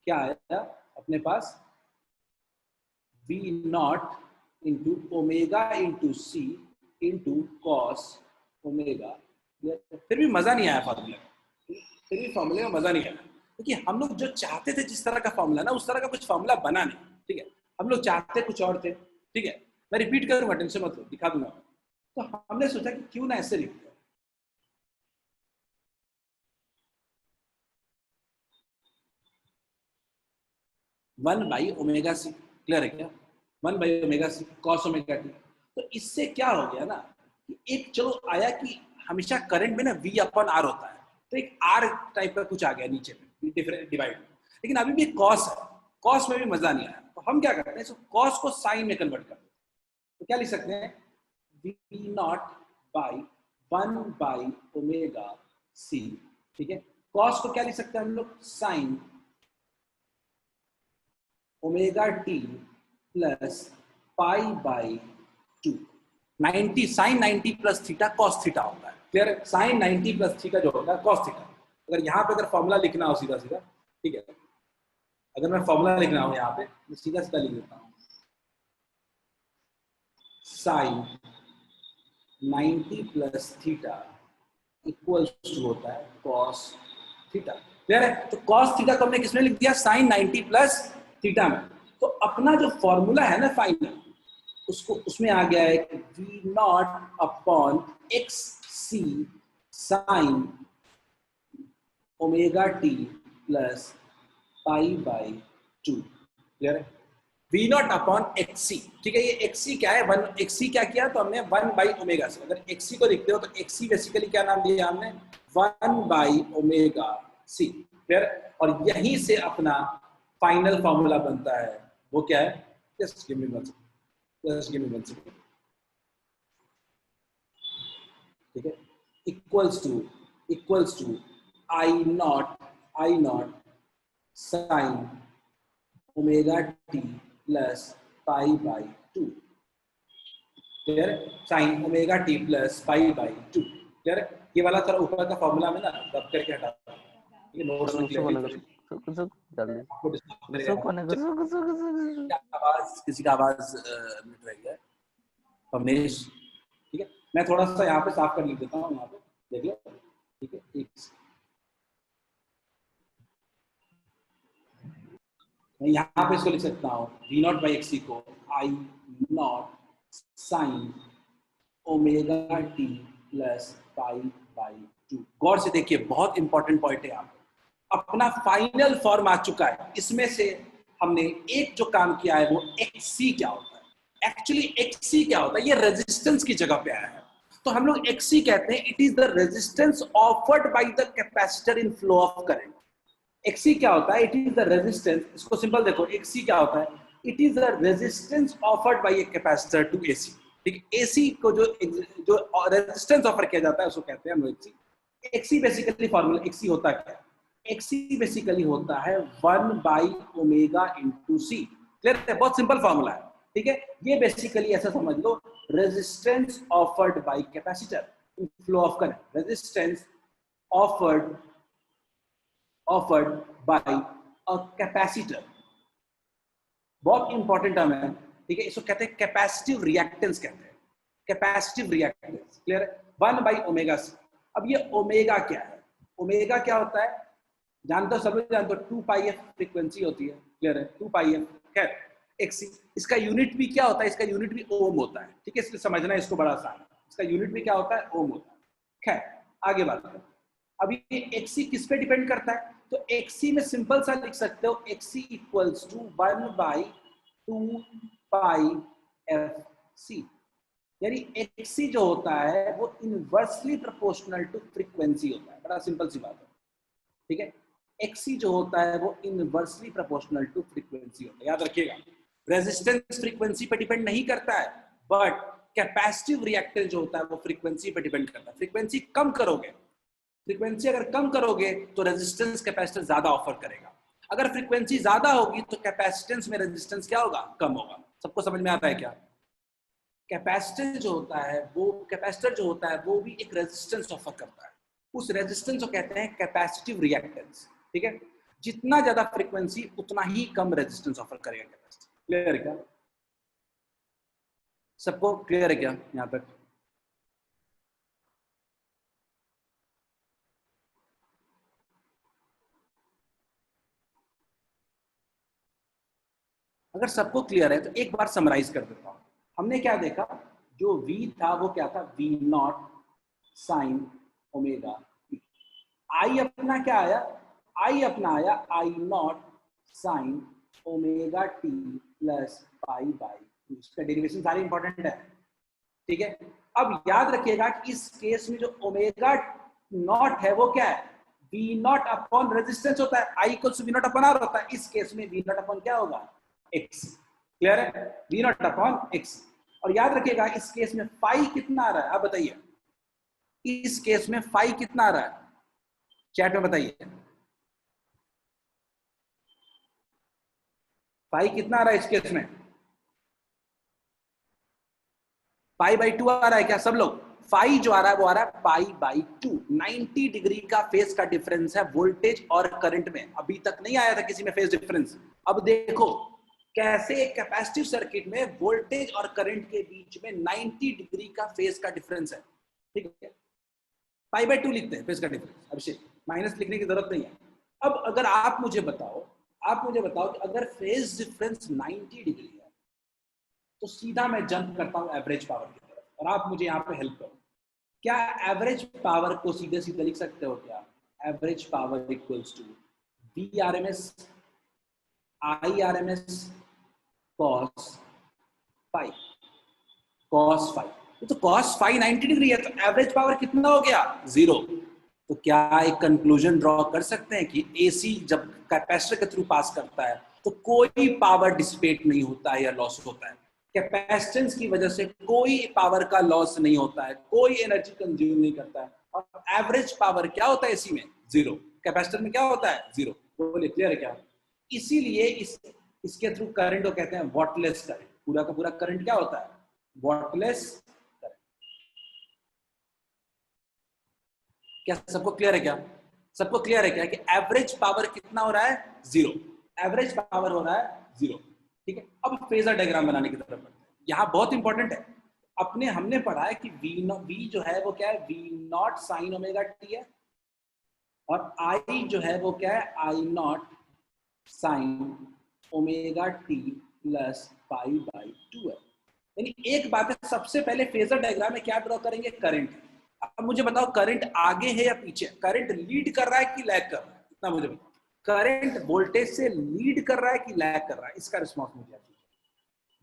क्या आया अपने पास, V naught into omega into C into cos omega. फिर भी मजा नहीं आया फॉर्मूले में, फिर भी फॉर्मूले में मजा नहीं आया, क्योंकि हम लोग जो चाहते थे जिस तरह का फॉर्मूला ना, उस तरह का कुछ फॉर्मूला बना नहीं, ठीक है, हम लोग चाहते कुछ और थे, ठीक है, मैं रिपीट करूंगा, टेंशन मत लो, दिखा दूंगा। तो हमने सोचा कि क्यों ना ऐसे लिखते हैं, 1 बाई ओमेगा सी, क्लियर है क्या, 1 by omega C cos omega T. तो इससे क्या हो गया ना कि एक चलो आया कि हमेशा करंट में ना V अपॉन R होता है, तो एक R टाइप का कुछ आ गया नीचे में डिफरेंट डिवाइड, लेकिन अभी भी कॉस है, कॉस में भी मजा नहीं आया, तो हम क्या करते हैं, इसको कॉस को साइन में कन्वर्ट करते हैं, तो क्या लिख सकते हैं, V naught by 1 by omega C, ठीक है, कॉस को क्या लिख सकते हैं हम लोग, sine omega T plus pi by 2, 90 sine 90 plus theta cos theta होता है, क्लियर, साइन 90 प्लस थीटा जो होता है कॉस थीटा। अगर यहाँ पे अगर फॉर्मूला लिखना हो सीधा सीधा, ठीक है, अगर मैं फॉर्मूला लिखना हो यहाँ पे, मैं सीधा सीधा लिख देता हूँ, sine 90 plus theta equal to होता है कॉस थीटा, क्लियर है। तो कॉस थीटा को हमने किसमें लिख दिया, साइन 90 प्लस थीटा में। तो अपना जो फॉर्मूला है ना फाइनल, उसको उसमें आ गया है V not upon X C sine omega T plus pi by 2, clear है, V not upon X C, ठीक है, ये एक्स सी क्या है, वन एक्स सी क्या किया, तो हमने 1 बाई ओमेगा से, अगर एक्स सी को लिखते हो तो एक्स सी बेसिकली क्या नाम दिया हमने, 1 बाई ओमेगा सी, क्लियर, और यहीं से अपना फाइनल फॉर्मूला बनता है, वो क्या है, just give me one second, just give me one second, ठीक है, equals to I not sine omega T plus pi by 2, clear, sine omega T plus pi by 2, clear, ये वाला थोड़ा ऊपर का फॉर्मूला में ना दब करके हटा, ये नोट्स में क्लियर आवाज, किसी का आवाज मिट रही है, कमलेश, ठीक है, मैं थोड़ा सा यहाँ पे साफ कर लिख देता हूँ, यहाँ पे देख लो, ठीक है, एक मैं यहाँ पे इसको लिख सकता हूँ, वी नॉट बाई एक्स को I not sine omega T plus pi by 2। गौर से देखिए, बहुत इंपॉर्टेंट पॉइंट है यहाँ पे, अपना फाइनल फॉर्म आ चुका है। इसमें से हमने एक जो काम किया है वो XC क्या होता है। एक्चुअली XC क्या होता है, ये रेजिस्टेंस की जगह पे आया है, तो हम लोग XC कहते हैं, it is the resistance offered by the capacitor in flow of current. XC क्या होता है, इट इज द रेजिस्टेंस, इसको सिंपल देखो, XC क्या होता है, it is the resistance offered by a capacitor to AC। ठीक है, AC को जो रेजिस्टेंस ऑफर किया जाता है उसको कहते हैं हम लोग XC। XC basically formula, XC होता क्या है, XC बेसिकली होता है 1/ओमेगा इंटू C। क्लियर है, बहुत सिंपल फॉर्मूला है। ठीक है, ये बेसिकली ऐसा समझ लो, resistance offered by capacitor in flow of current, resistance offered by a capacitor। बहुत इंपॉर्टेंट टर्म है। ठीक है, इसको कहते हैं कैपेसिटिव रिएक्टेंस, कहते हैं कैपेसिटिव रिएक्टेंस। क्लियर है, 1/ओमेगा C। अब ये ओमेगा क्या है, ओमेगा क्या होता है जानते हो, सब लोग जानते हो, 2πf फ्रीक्वेंसी होती है। क्लियर है, 2πf। खैर XC, इसका यूनिट भी क्या होता है, इसका यूनिट भी ओम होता है। ठीक है, इसलिए समझना इसको बड़ा आसान है, इसका यूनिट भी क्या होता है, ओम होता है। खैर आगे बात करते हैं। अभी ये XC किस पे डिपेंड करता है, तो XC में सिंपल सा लिख सकते हो, XC इक्वल्स टू 1/2πfc। यानी XC जो होता है वो इनवर्सली प्रोपोर्शनल टू फ्रीक्वेंसी होता है। बड़ा सिंपल सी बात है। ठीक है, XC जो होता है वो इनवर्सली प्रोपोर्शनल टू फ्रीक्वेंसी होता है। याद रखिएगा, रेजिस्टेंस फ्रीक्वेंसी पे डिपेंड नहीं करता है, बट कैपेसिटिव रिएक्टेंस जो होता है वो फ्रीक्वेंसी पे डिपेंड करता है। फ्रीक्वेंसी कम करोगे, फ्रीक्वेंसी अगर कम करोगे तो रेजिस्टेंस कैपेसिटेंस ज्यादा ऑफर करेगा, अगर फ्रीक्वेंसी ज्यादा होगी तो कैपेसिटेंस में रेजिस्टेंस क्या होगा, कम होगा। सबको समझ में आता है क्या? कैपेसिटेंस जो होता है वो, कैपेसिटर जो होता है वो भी एक रेजिस्टेंस ऑफर करता है, उस रेजिस्टेंस को कहते हैं कैपेसिटिव रिएक्टेंस। ठीक है, जितना ज्यादा फ्रीक्वेंसी उतना ही कम रेजिस्टेंस ऑफर करेगा कैपेसिटर। क्लियर है क्या, सबको क्लियर है क्या यहाँ तक? अगर सबको क्लियर है तो एक बार समराइज कर देता हूं। हमने क्या देखा, जो V था वो क्या था, V0 sine omega T। I अपना क्या आया, I अपना आया I0 sine omega T plus pi by 2। इसका डेरिवेशन सारे इंपॉर्टेंट है। ठीक है, अब याद रखिएगा कि इस केस में जो ओमेगा नॉट है वो क्या है, V0 अपॉन रेजिस्टेंस होता है, I equals V0 upon R होता है। इस केस में V0 अपॉन क्या होगा, X। क्लियर है, V0 अपॉन X। और याद रखिएगा इस केस में फाई कितना आ रहा है, आप बताइए, इस केस में फाई कितना आ रहा है, चैट में बताइए, फाई कितना आ रहा है इस केस में, π/2 आ रहा है क्या सब लोग? फाई जो आ रहा है वो आ रहा है π/2। 90 डिग्री का फेज का डिफरेंस है वोल्टेज और करंट में। अभी तक नहीं आया था किसी में फेज डिफरेंस। अब देखो कैसे एक कैपेसिटिव सर्किट में वोल्टेज और करंट के बीच में 90 डिग्री का फेज का डिफरेंस है। ठीक है, π/2 लिखते हैं फेज का डिफरेंस, अभिषेक माइनस लिखने की जरूरत नहीं है। अब अगर आप मुझे बताओ कि अगर फेज डिफरेंस 90 डिग्री है तो सीधा मैं जंप करता हूं एवरेज पावर की तरफ, और आप मुझे यहाँ पे हेल्प करो। क्या एवरेज पावर को सीधे सीधे लिख सकते हो क्या? Average power equals to VRMS IRMS cos phi, cos phi. तो cos फाई 90 डिग्री है, तो एवरेज पावर कितना हो गया, 0। तो क्या एक कंक्लूजन ड्रॉ कर सकते हैं कि AC जब कैपेसिटर के थ्रू पास करता है तो कोई पावर डिसिपेट नहीं होता है या लॉस होता है। कैपेसिटेंस की वजह से कोई पावर का लॉस नहीं होता है, कोई एनर्जी कंज्यूम नहीं करता है। और एवरेज पावर क्या होता है AC में, 0। कैपेसिटर में क्या होता है, 0। बोलिए क्लियर है क्या? इसीलिए इसके थ्रू करंट को कहते हैं वॉटलेस करंट। पूरा का पूरा करंट क्या होता है, वॉटलेस करंट। क्या सबको क्लियर है क्या? सबको क्लियर है क्या कि एवरेज पावर कितना हो रहा है, 0। एवरेज पावर हो रहा है 0। ठीक है, अब फेजर डायग्राम बनाने की तरफ बढ़ते हैं। यहाँ बहुत इंपॉर्टेंट है, हमने पढ़ा है कि V जो है वो क्या है, V0 साइन ओमेगा T है, और I जो है वो क्या है, I0 sine omega T plus π/2 है। यानी एक बात है, सबसे पहले फेजर डायग्राम में क्या ड्रॉ करेंगे, करंट। अब मुझे बताओ करंट आगे है या पीछे? करंट लीड कर रहा है कि लैग कर रहा है? ना मुझे बताओ, करंट वोल्टेज से लीड कर रहा है कि लैग कर रहा है, इसका रिस्पॉन्स मुझे चाहिए।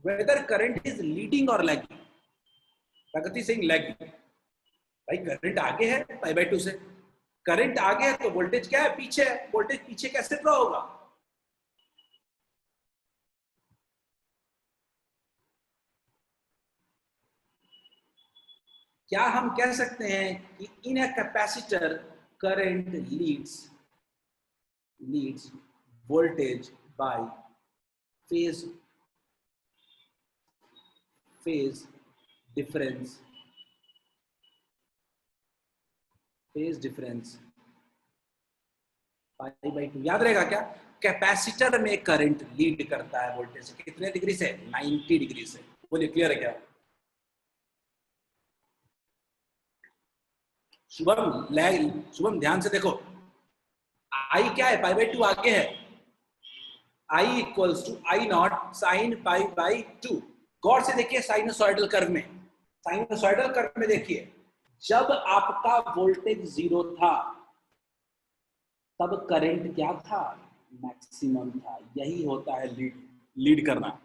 वेदर करंट इज लीडिंग और लैगिंग, प्रगति सिंह लैगिंग, भाई करंट आगे है पाई बाय 2 से, करंट आगे है तो वोल्टेज क्या है, पीछे है, वोल्टेज पीछे कैसे ड्रॉ होगा? क्या हम कह सकते हैं कि in a capacitor current leads voltage by phase phase difference, phase difference pi by 2, याद रहेगा क्या? कैपेसिटर में करंट लीड करता है वोल्टेज से, कितने डिग्री से? 90 डिग्री से। बोलिए क्लियर है क्या? शुभम ध्यान से देखो, आई क्या है, पाई बाय 2 आगे है, I equals to I not sine pi by 2। गौर से देखिए साइनोसॉइडल कर्व में, साइनोसॉइडल कर्व में देखिए, जब आपका वोल्टेज 0 था तब करंट क्या था? मैक्सिमम था। यही होता है लीड करना।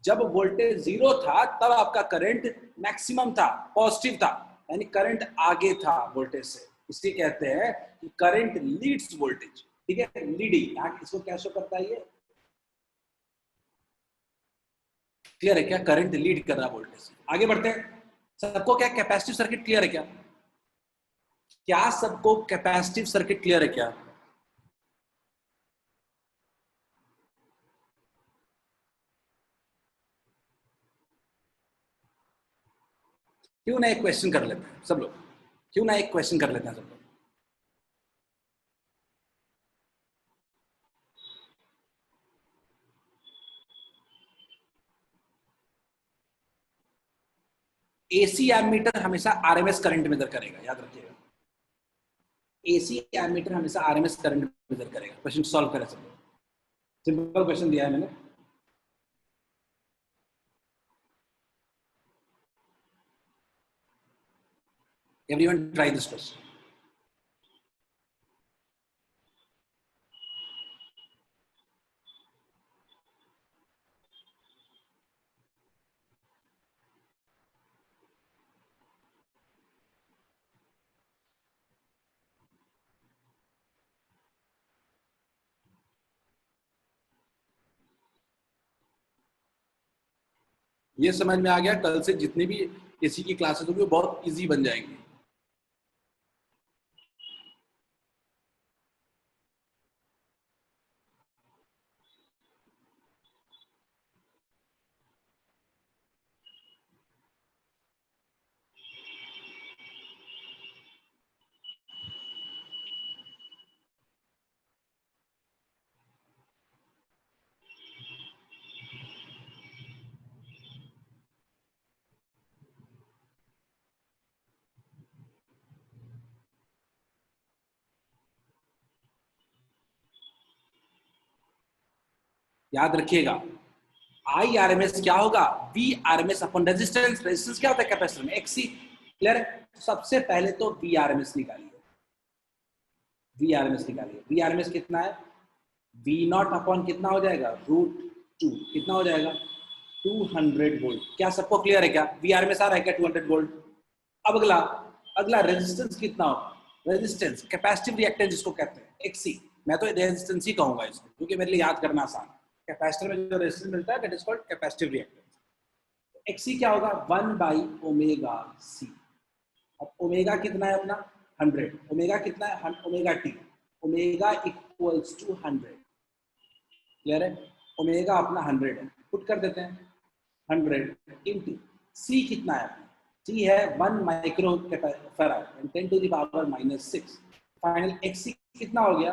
जब वोल्टेज 0 था तब आपका करंट मैक्सिमम था, पॉजिटिव था, यानी करंट आगे था वोल्टेज से, इसे कहते हैं कि करंट लीड्स वोल्टेज। ठीक है, लीडिंग, यहाँ इसको क्या शो करता है? ये क्लियर है क्या? करंट लीड कर रहा है वोल्टेज। आगे बढ़ते हैं, सबको क्या कैपेसिटिव सर्किट क्लियर है क्या? क्या सबको कैपेसिटिव सर्किट क्लियर है क्या? क्यों ना एक क्वेश्चन कर लेते हैं सब लोग, क्यों ना एक क्वेश्चन कर लेते हैं सब लोग। एसी एमीटर हमेशा आरएमएस करंट मेजर करेगा, याद रखिएगा। एसी एमीटर हमेशा आरएमएस करंट मेजर करेगा। क्वेश्चन सॉल्व करें सब लोग, सिंपल क्वेश्चन दिया है मैंने। Everyone try this question. ये समझ में आ गया, कल से जितनी भी एसी की क्लासेस होगी वो बहुत इजी बन जाएंगी। याद रखिएगा, आई आरएमएस क्या होगा? V RMS upon resistance. Resistance क्या होता है कैपेसिटर में? एक्सी। क्लियर है? सबसे पहले तो वी आरएमएस निकालिए, वी आरएमएस निकालिए। वी आरएमएस कितना है? वी नॉट अपॉन कितना हो जाएगा? √2। कितना हो जाएगा? 200 वोल्ट। क्या सबको क्लियर है क्या? वी आरएमएस आ रहा है क्या? 200 वोल्ट। अब अगला, अगला रेजिस्टेंस कितना होगा? रेजिस्टेंस, कैपेसिटिव रिएक्टेंस जिसको कहते हैं, एक्सी। मैं तो रेजिस्टेंस ही कहूंगा इसको, क्योंकि मेरे लिए याद करना आसान है। कैपेसिटर में जो रेजिस्टेंस मिलता है that is called capacitive reactance. XC क्या होगा? 1/ω/c। अब ओमेगा कितना है अपना? 100। ओमेगा कितना है? Omega T. Omega equals to 100। Clear है? ओमेगा अपना 100 है, पुट कर देते हैं 100 इंटू सी। कितना है? सी है 1 माइक्रो फैराड, 10⁻⁻6। फाइनल एक्सी कितना हो गया?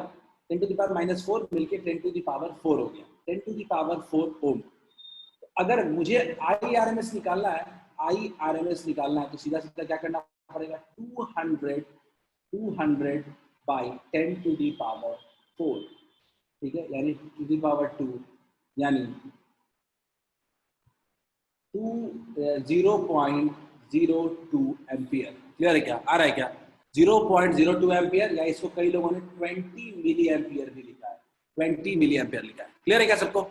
10⁻⁻4 मिलके 10⁻4 हो गया, 10⁻4 ओम। अगर मुझे आई आर एम एस निकालना है, आई आर एम एस निकालना है, तो सीधा सीधा क्या करना पड़ेगा? 200 बाई 10⁻4। ठीक है, यानी टू द पावर 2, यानी 0.02 एम्पियर। क्लियर है क्या? आ रहा है क्या? 0.02 एम्पियर, या इसको कई लोगों ने 20 मिली एम्पियर भी लिखा है, 20 मिली एम्पियर लिखा है। क्लियर है क्या सबको?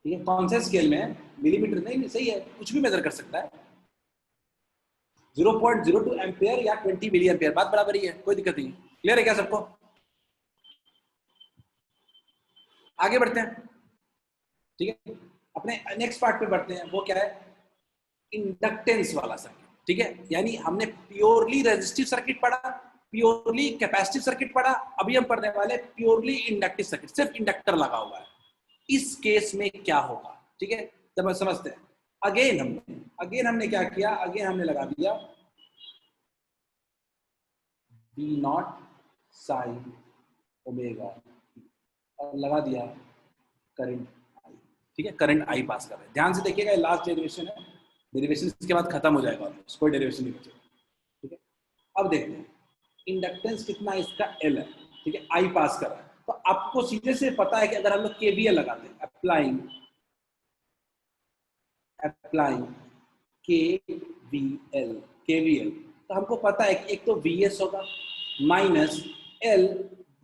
ठीक है, कौन से स्केल में है? मिलीमीटर नहीं, सही है, कुछ भी मेजर कर सकता है। 0.02 एम्पियर या 20 मिली एम्पियर, बात बराबर ही है, कोई दिक्कत नहीं। क्लियर है क्या सबको? आगे बढ़ते हैं। ठीक है, अपने नेक्स्ट पार्ट पे बढ़ते हैं। वो क्या है? इंडक्टेंस वाला सर्किट। ठीक है, यानी हमने प्योरली रेजिस्टिव सर्किट पढ़ा, प्योरली कैपेसिटिव सर्किट पढ़ा, अभी हम पढ़ने वाले प्योरली इंडक्टिव सर्किट, सिर्फ इंडक्टर लगा हुआ है। इस केस में क्या होगा? ठीक है, जब समझते हैं। अगेन हमने क्या किया? अगेन हमने लगा दिया V नॉट साइन ओमेगा और लगा दिया करंट I। ठीक है, करंट I पास कर रहे हैं। ध्यान से देखिएगा, लास्ट डेरिवेशन है, डेरिवेशन इसके बाद खत्म हो जाएगा, कोई डेरिवेशन नहीं बचेगा। ठीक है, अब देखते हैं इंडक्टेंस कितना इसका L है। ठीक है, I पास कर रहा है, तो आपको सीधे से पता है कि अगर हम लोग KVL लगाते हैं, अप्लाइंग KVL, तो हमको पता है कि एक तो VS होगा minus L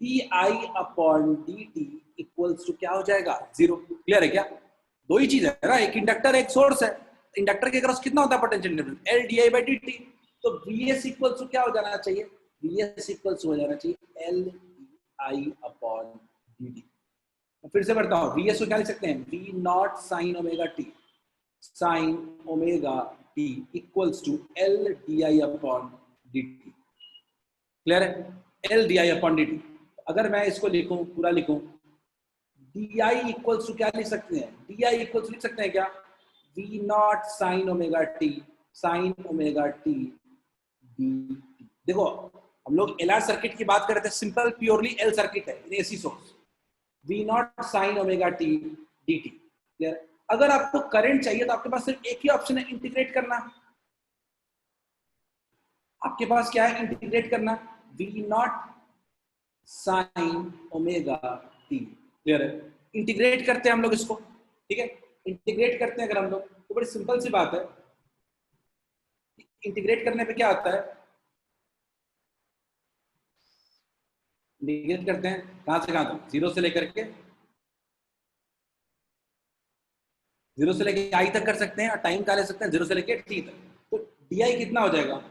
di/dt equals to क्या हो जाएगा? 0। क्लियर है क्या? दो ही चीज है ना, एक इंडक्टर एक सोर्स है। इंडक्टर के अक्रॉस कितना होता है पोटेंशियल डिफरेंस? L di/dt। तो VS इक्वल्स टू क्या हो जाना चाहिए? VS इक्वल्स हो जाना चाहिए L di/dt। फिर से बढ़ता हूँ, VS को क्या लिख सकते हैं? V not sine omega T, sine omega T equals to L di/dt। Clear है? L di/dt। अगर मैं इसको लिखूं, पूरा लिखूं, di इक्वल्स टू क्या लिख सकते हैं? di इक्वल्स लिख सकते हैं क्या? V not sine omega T, sine omega T dt। देखो, हम लोग LR सर्किट की बात कर रहे थे, सिंपल प्योरली L सर्किट है, AC source. V not sine omega T dt। Clear? अगर आपको करंट चाहिए तो आपके पास सिर्फ एक ही ऑप्शन है, इंटीग्रेट करना। आपके पास क्या है? इंटीग्रेट करना। V not sine omega T. Clear है? इंटीग्रेट करते हैं हम लोग इसको। ठीक है, इंटीग्रेट करते हैं अगर हम लोग, तो बड़ी सिंपल सी बात है। इंटीग्रेट करने पे क्या आता है? इंटीग्रेट करते हैं कहां से कहां तक? जीरो से लेकर के आई तक कर सकते हैं, और टाइम का ले सकते हैं जीरो से लेकर टी तक। तो डी कितना हो जाएगा?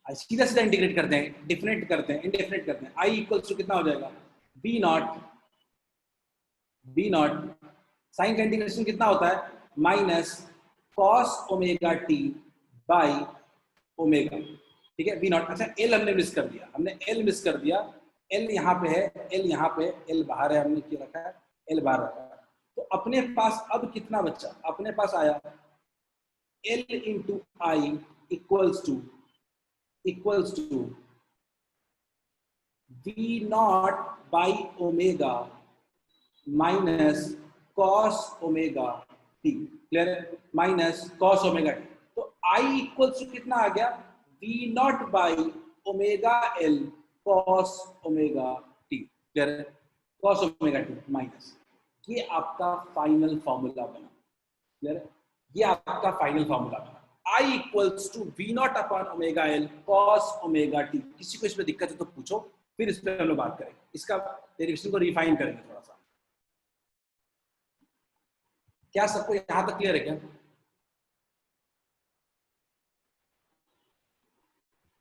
सीधा सीधा इंटीग्रेट करते हैं, डिफरेंट करते हैं, इंडेफिनेट करते हैं। आई इक्वल्स टू कितना हो जाएगा? बी नॉट साइन का इंटीग्रेशन कितना होता है? Minus cos omega T by omega. ठीक है, बी नॉट। अच्छा, एल हमने मिस कर दिया, एल यहाँ पे है, एल यहाँ पे, एल बाहर है, हमने क्या रखा है? एल बाहर रखा है। तो अपने पास अब कितना बचा? अपने पास आया L into I equals to V naught by omega minus cos omega T. Clear है? Minus cos omega T. तो I इक्वल्स टू कितना आ गया? V naught by omega L cos omega T. Clear है? कॉस ओमेगा टी माइनस, ये आपका final formula बना। Clear है? ये आपका फाइनल फॉर्मूला बना। I equals to V naught upon omega L cos omega T. किसी को इसमें दिक्कत है तो पूछो, फिर इस पर हम लोग बात करेंगे, इसका डेरिवेशन को रिफाइन करेंगे थोड़ा सा। क्या सबको यहां तक क्लियर है क्या?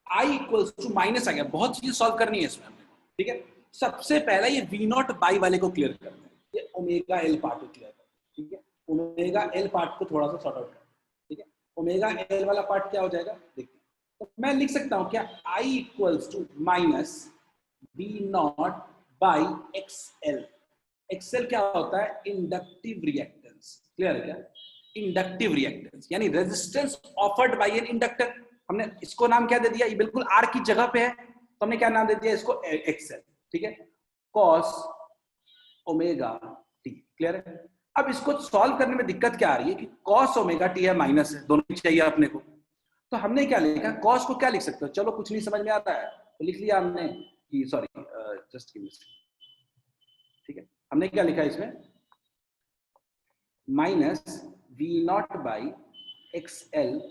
I इक्वल्स टू माइनस आ गया, बहुत चीजें सॉल्व करनी है इसमें हमने। ठीक है, सबसे पहला ये V नॉट बाई वाले को क्लियर करते हैं, ये ओमेगा L पार्ट को क्लियर करते हैं। ठीक है, ओमेगा L पार्ट को थोड़ा सा सॉर्ट आउट करते हैं। ठीक है, ओमेगा L वाला पार्ट क्या हो जाएगा देखते हैं। तो मैं लिख सकता हूं क्या? I equals to minus V naught by XL। XL क्या होता है? Inductive reactance. क्लियर है क्या? इंडक्टिव रिएक्टेंस यानी resistance offered by an inductor. हमने इसको नाम क्या दे दिया? ये बिल्कुल आर की जगह पे है, तो हमने क्या नाम दे दिया इसको? एक्सेल। ठीक है, कॉस ओमेगा टी। क्लियर है? अब इसको सॉल्व करने में दिक्कत क्या आ रही है कि कॉस ओमेगा टी है, माइनस है, दोनों चाहिए अपने को। तो हमने क्या लिखा? कॉस को क्या लिख सकते हो? चलो कुछ नहीं समझ में आता है तो लिख लिया हमने कि सॉरी जस्ट गिव मी। ठीक है, हमने क्या लिखा इसमें? Minus V not by X L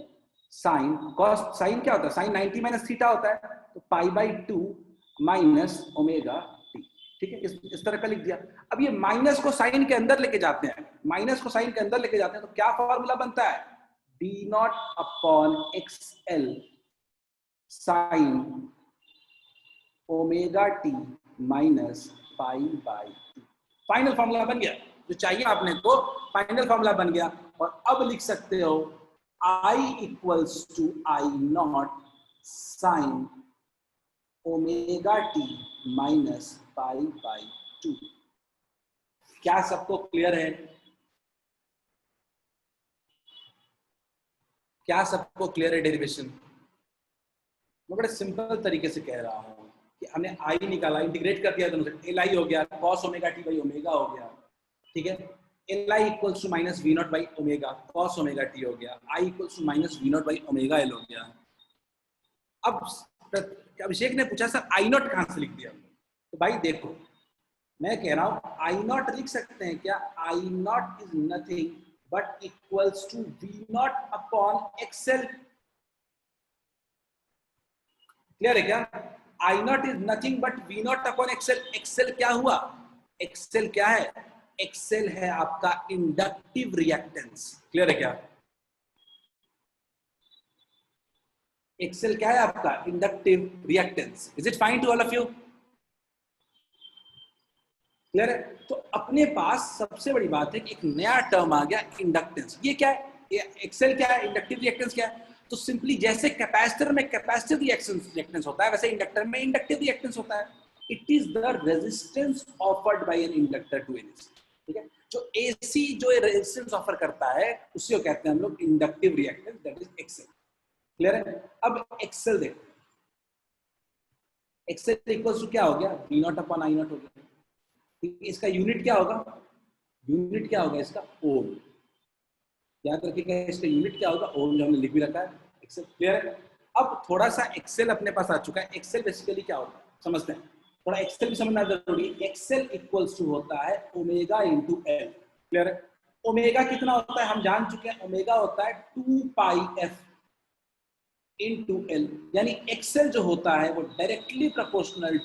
sine cos, sine क्या होता है, साइन 90 माइनस थीटा होता है, तो पाई बाई 2 माइनस ओमेगा टी। ठीक है, इस तरह का लिख दिया। अब ये माइनस को साइन के अंदर लेके जाते हैं, माइनस को साइन के अंदर लेके जाते हैं, तो क्या फॉर्मूला बनता है, D not upon x L sign omega T minus pi by 2। Final formula बन गया, जो चाहिए आपने को फाइनल फॉर्मूला बन गया। और अब लिख सकते हो I equals to I not sine omega T minus pi by 2। क्या सबको क्लियर है? क्या सबको क्लियर है डेरिवेशन? मैं बड़े सिंपल तरीके से कह रहा हूं कि हमने आई निकाला, इंटीग्रेट कर दिया दोनों से, एल आई हो गया cos omega T by omega हो गया। ठीक है, L I equals to minus V not by omega cos omega T हो गया, I equals to minus V not by omega L हो गया। अब अभिषेक ने पूछा सर आई नॉट कहां से लिख दिया, तो भाई देखो मैं कह रहा हूं आई नॉट लिख सकते हैं क्या, I not is nothing but equals to V not upon X L. Clear है क्या? I not is nothing but V not upon X L. X L क्या हुआ, एक्सएल क्या है, एक्सएल है आपका इंडक्टिव रिएक्टेंस। क्लियर है क्या? एक्सएल क्या है आपका, inductive reactance. Is it fine to all of you? Clear है? तो अपने पास सबसे बड़ी बात है कि एक नया टर्म आ गया, इंडक्टेंस। ये क्या है, एक्सएल क्या है, इंडक्टिव रिएक्टेंस क्या है। तो सिंपली जैसे कैपेसिटर में कैपेसिटिव रिएक्टेंस होता है, वैसे इंडक्टर में इंडक्टिव रिएक्टेंस होता है। It is the resistance offered by an inductor to an AC. ठीक है, जो एसी जो रेजिस्टेंस ऑफर करता है उसी को कहते हैं हम लोग inductive reactance, that is XL. Clear है? अब एक्सएल देखो, एक्सएल इक्वल्स टू क्या हो गया, V not upon I naught हो गया। इसका यूनिट क्या होगा, यूनिट क्या होगा इसका, ओम। याद रखिएगा इसका यूनिट क्या होगा, ओम, जो हमने लिख भी रखा है। एक्सेल क्लियर है? अब थोड़ा सा एक्सेल अपने पास आ चुका है। एक्सेल बेसिकली क्या होता है समझते हैं, थोड़ा एक्सेल भी समझना जरूरी है। एक्सेल इक्वल्स टू होता है ओमेगा इंटू एल। क्लियर है? ओमेगा कितना होता है हम जान चुके हैं, ओमेगा होता है 2 पाई एफ इंटू एल। यानी एक्सेल जो होता है वो डायरेक्टली प्रोपोर्शनल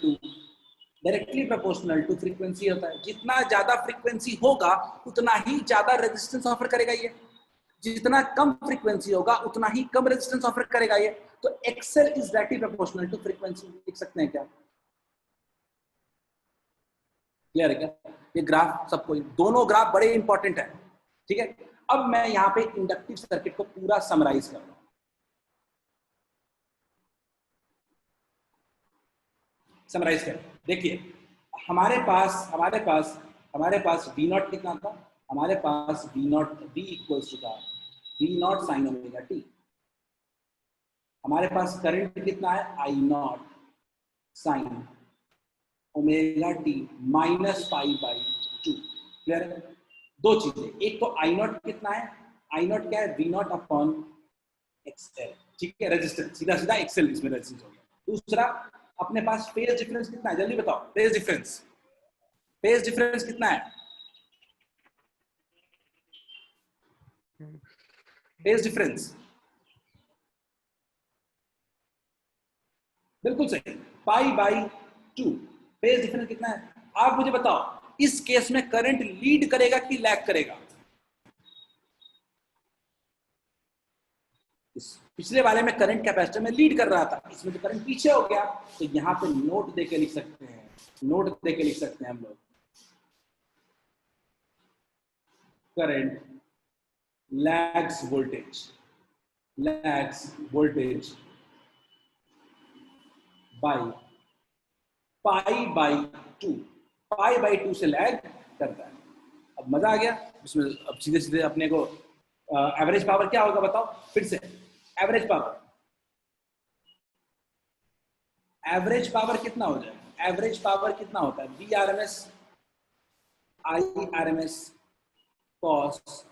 टू फ्रीक्वेंसी होता है। जितना ज्यादा फ्रीक्वेंसी होगा उतना ही ज्यादा रेजिस्टेंस ऑफर करेगा ये, जितना कम फ्रीक्वेंसी होगा उतना ही कम रेजिस्टेंस ऑफर करेगा ये। तो XL is directly proportional to frequency. लिख सकते हैं क्या? क्लियर है क्या? ये ग्राफ सबको, दोनों ग्राफ बड़े इंपॉर्टेंट है। ठीक है, अब मैं यहाँ पे इंडक्टिव सर्किट को पूरा समराइज कर रहा हूं। समराइज कर, देखिए हमारे पास वी नॉट कितना था, हमारे पास V naught, V equals to था V not sine omega T. हमारे पास करंट कितना है, I not sine omega T minus pi by 2। Clear है? दो चीजें, एक तो आई नॉट कितना है, आई नॉट क्या है, वी नॉट अपॉन एक्सएल। ठीक है, रेजिस्टेंस सीधा सीधा एक्सएल इसमें रेजिस्टेंस हो गया। दूसरा अपने पास फेज डिफरेंस कितना है, जल्दी बताओ, फेज डिफरेंस कितना है, फेज डिफरेंस बिल्कुल सही, पाई बाई 2। फेज डिफरेंस कितना है, आप मुझे बताओ इस केस में करंट लीड करेगा कि लैग करेगा? पिछले वाले में करंट कैपेसिटर में लीड कर रहा था, इसमें तो करंट पीछे हो गया। तो यहां पे नोट देके लिख सकते हैं, नोट देके लिख सकते हैं हम लोग, current lags voltage by pi by 2। Pi by 2 से लैग करता है। अब मजा आ गया इसमें। अब सीधे सीधे अपने को एवरेज पावर क्या होगा बताओ फिर से, एवरेज पावर कितना हो जाएगा, एवरेज पावर कितना होता है, V R M S I R M S cos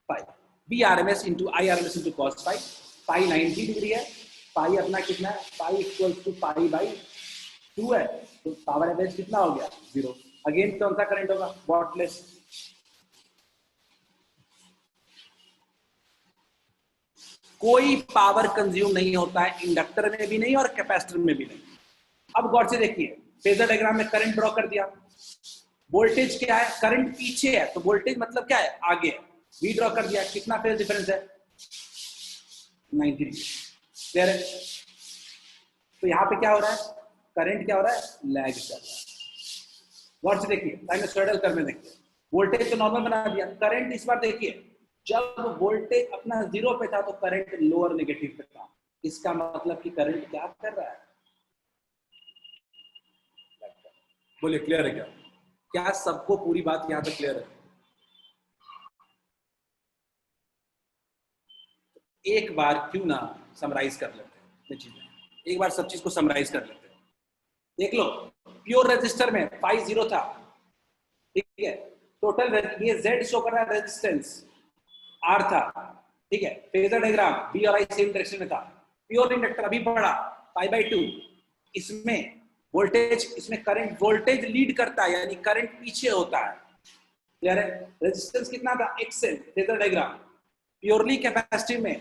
phi, V R M S into I R M S into cos phi. Pi 90 degree है, पाई अपना कितना है, pi equal to pi by 2 है, तो power average कितना हो गया, 0। Again कौन सा करंट होगा, वॉटलेस। कोई पावर कंज्यूम नहीं होता है, इंडक्टर में भी नहीं और कैपेसिटर में भी नहीं। अब गौर से देखिए, फेजर डायग्राम में करंट ड्रॉ कर दिया, वोल्टेज क्या है, करंट पीछे है तो वोल्टेज मतलब क्या है, आगे है। वी ड्रॉ कर दिया, कितना फेज डिफरेंस है, 90 डिग्री। क्लियर है? तो यहाँ पे क्या हो रहा है, करंट क्या हो रहा है, लैग कर रहा है। गौर से देखिए, साइनसॉइडल कर्व में देखिए, वोल्टेज तो नॉर्मल बना दिया, करंट इस बार देखिए, जब वोल्टेज अपना 0 पे था तो करंट लोअर नेगेटिव पे था। इसका मतलब कि करंट क्या कर रहा है, बोले क्लियर है क्या? क्या सबको पूरी बात यहां तक क्लियर है? एक बार क्यों ना समराइज कर लेते हैं चीजें, एक बार सब चीज को समराइज कर लेते हैं। देख लो, प्योर रेजिस्टर में 5 था, ठीक है, टोटल ये Z शो कर रहा है, रेजिस्टेंस R था, ठीक है, फेजर डायग्राम B और I सेम डायरेक्शन में था। प्योर इंडक्टर अभी बढ़ा π/2, इसमें वोल्टेज, इसमें करंट, वोल्टेज लीड करता है यानी करंट पीछे होता है। क्लियर है? रेजिस्टेंस कितना था, XL, phasor diagram. Purely capacitive में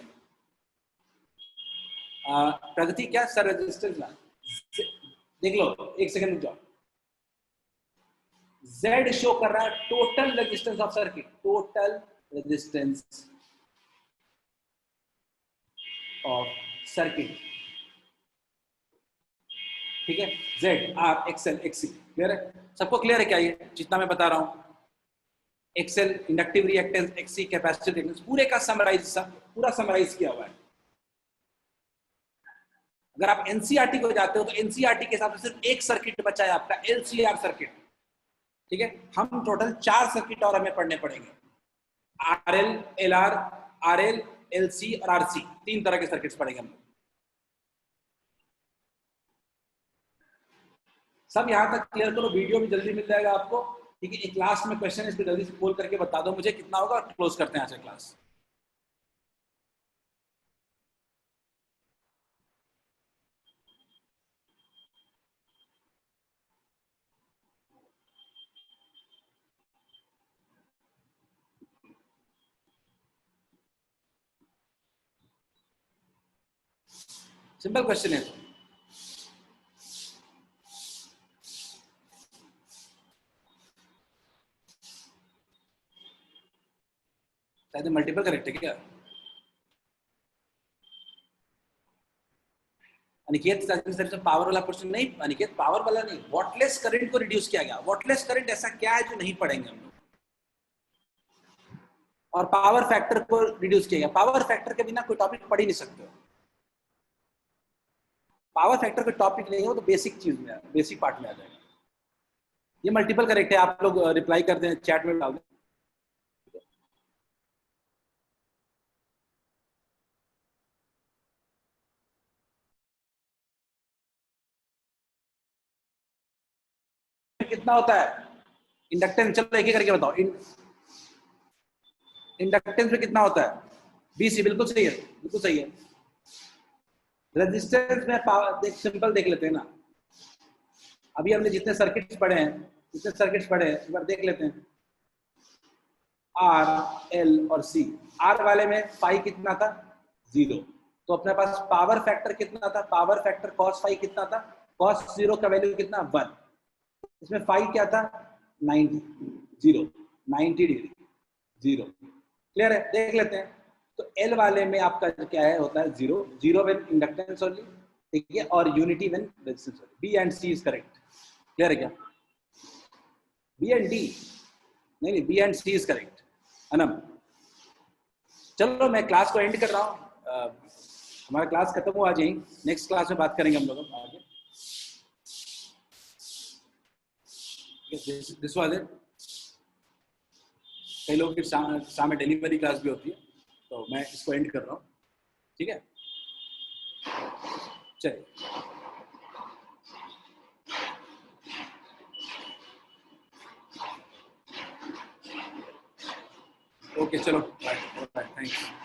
प्रगति क्या सर, रेजिस्टेंस ना देख लो, एक सेकंड रुक जाओ। Z शो कर रहा है total resistance of circuit, total resistance of circuit, ठीक है, Z R XL XC। Clear है? सबको क्लियर है क्या ये जितना मैं बता रहा हूं? XL inductive reactance, XC capacitive reactance, पूरे का समराइज, पूरा समराइज किया हुआ है। अगर आप एनसीईआरटी को जाते हो तो एनसीईआरटी के हिसाब से सिर्फ एक सर्किट बचा है आपका, LCR सर्किट, ठीक है। हम टोटल 4 सर्किट और हमें पढ़ने पड़ेंगे, RL, LR, RL, LC और RC, 3 तरह के सर्किट्स पढ़ेंगे हम। सब यहां तक क्लियर करो, वीडियो भी जल्दी मिल जाएगा आपको, ठीक है। एक क्लास में क्वेश्चन है, इसको जल्दी से खोल करके बता दो मुझे कितना होगा और क्लोज करते हैं आज क्लास। सिंपल क्वेश्चन है, शायद मल्टीपल करेक्ट है क्या? अनिकेत सर पावर वाला क्वेश्चन नहीं, अनिकेत पावर वाला नहीं, वॉटलेस करंट को रिड्यूस किया गया। वॉटलेस करंट ऐसा क्या है जो नहीं पढ़ेंगे हम लोग, और पावर फैक्टर को रिड्यूस किया गया। पावर फैक्टर के बिना कोई टॉपिक पढ़ ही नहीं सकते हो, पावर फैक्टर का टॉपिक नहीं हो तो बेसिक चीज में, बेसिक पार्ट में आ जाएगा। ये मल्टीपल करेक्ट है, आप लोग रिप्लाई कर दें, चैट में डाल दें। कितना होता है इंडक्टेंस, चलो एक एक करके बताओ। इंडक्टेंस में कितना होता है, BC, बिल्कुल सही है, बिल्कुल सही है। रेजिस्टेंस में पावर, देख सिंपल देख लेते हैं ना, अभी हमने जितने सर्किट्स पढ़े हैं, एक बार देख लेते हैं। R, L और C, R वाले में फाई कितना था, 0, तो अपने पास पावर फैक्टर कितना था, पावर फैक्टर cos फाई कितना था, cos 0 का वैल्यू कितना, 1, इसमें फाई क्या था, 90, 0, 90 डिग्री, 0। क्लियर है? देख लेते हैं। तो L वाले में आपका क्या है, होता है 0, 0 व्हेन इंडक्टेंस ओनली, ठीक है, और unity when resistance only. B and C is correct. Clear है क्या? B एंड D नहीं, B and C is correct, Anam. चलो मैं क्लास को एंड कर रहा हूँ, हमारा क्लास खत्म हुआ, आज यहीं नेक्स्ट क्लास में बात करेंगे हम लोग आगे। This was it. कई लोगों की शाम में डिलीवरी क्लास भी होती है, तो मैं इसको एंड कर रहा हूँ, ठीक है। चलिए, ओके, चलो बाय, थैंक्स।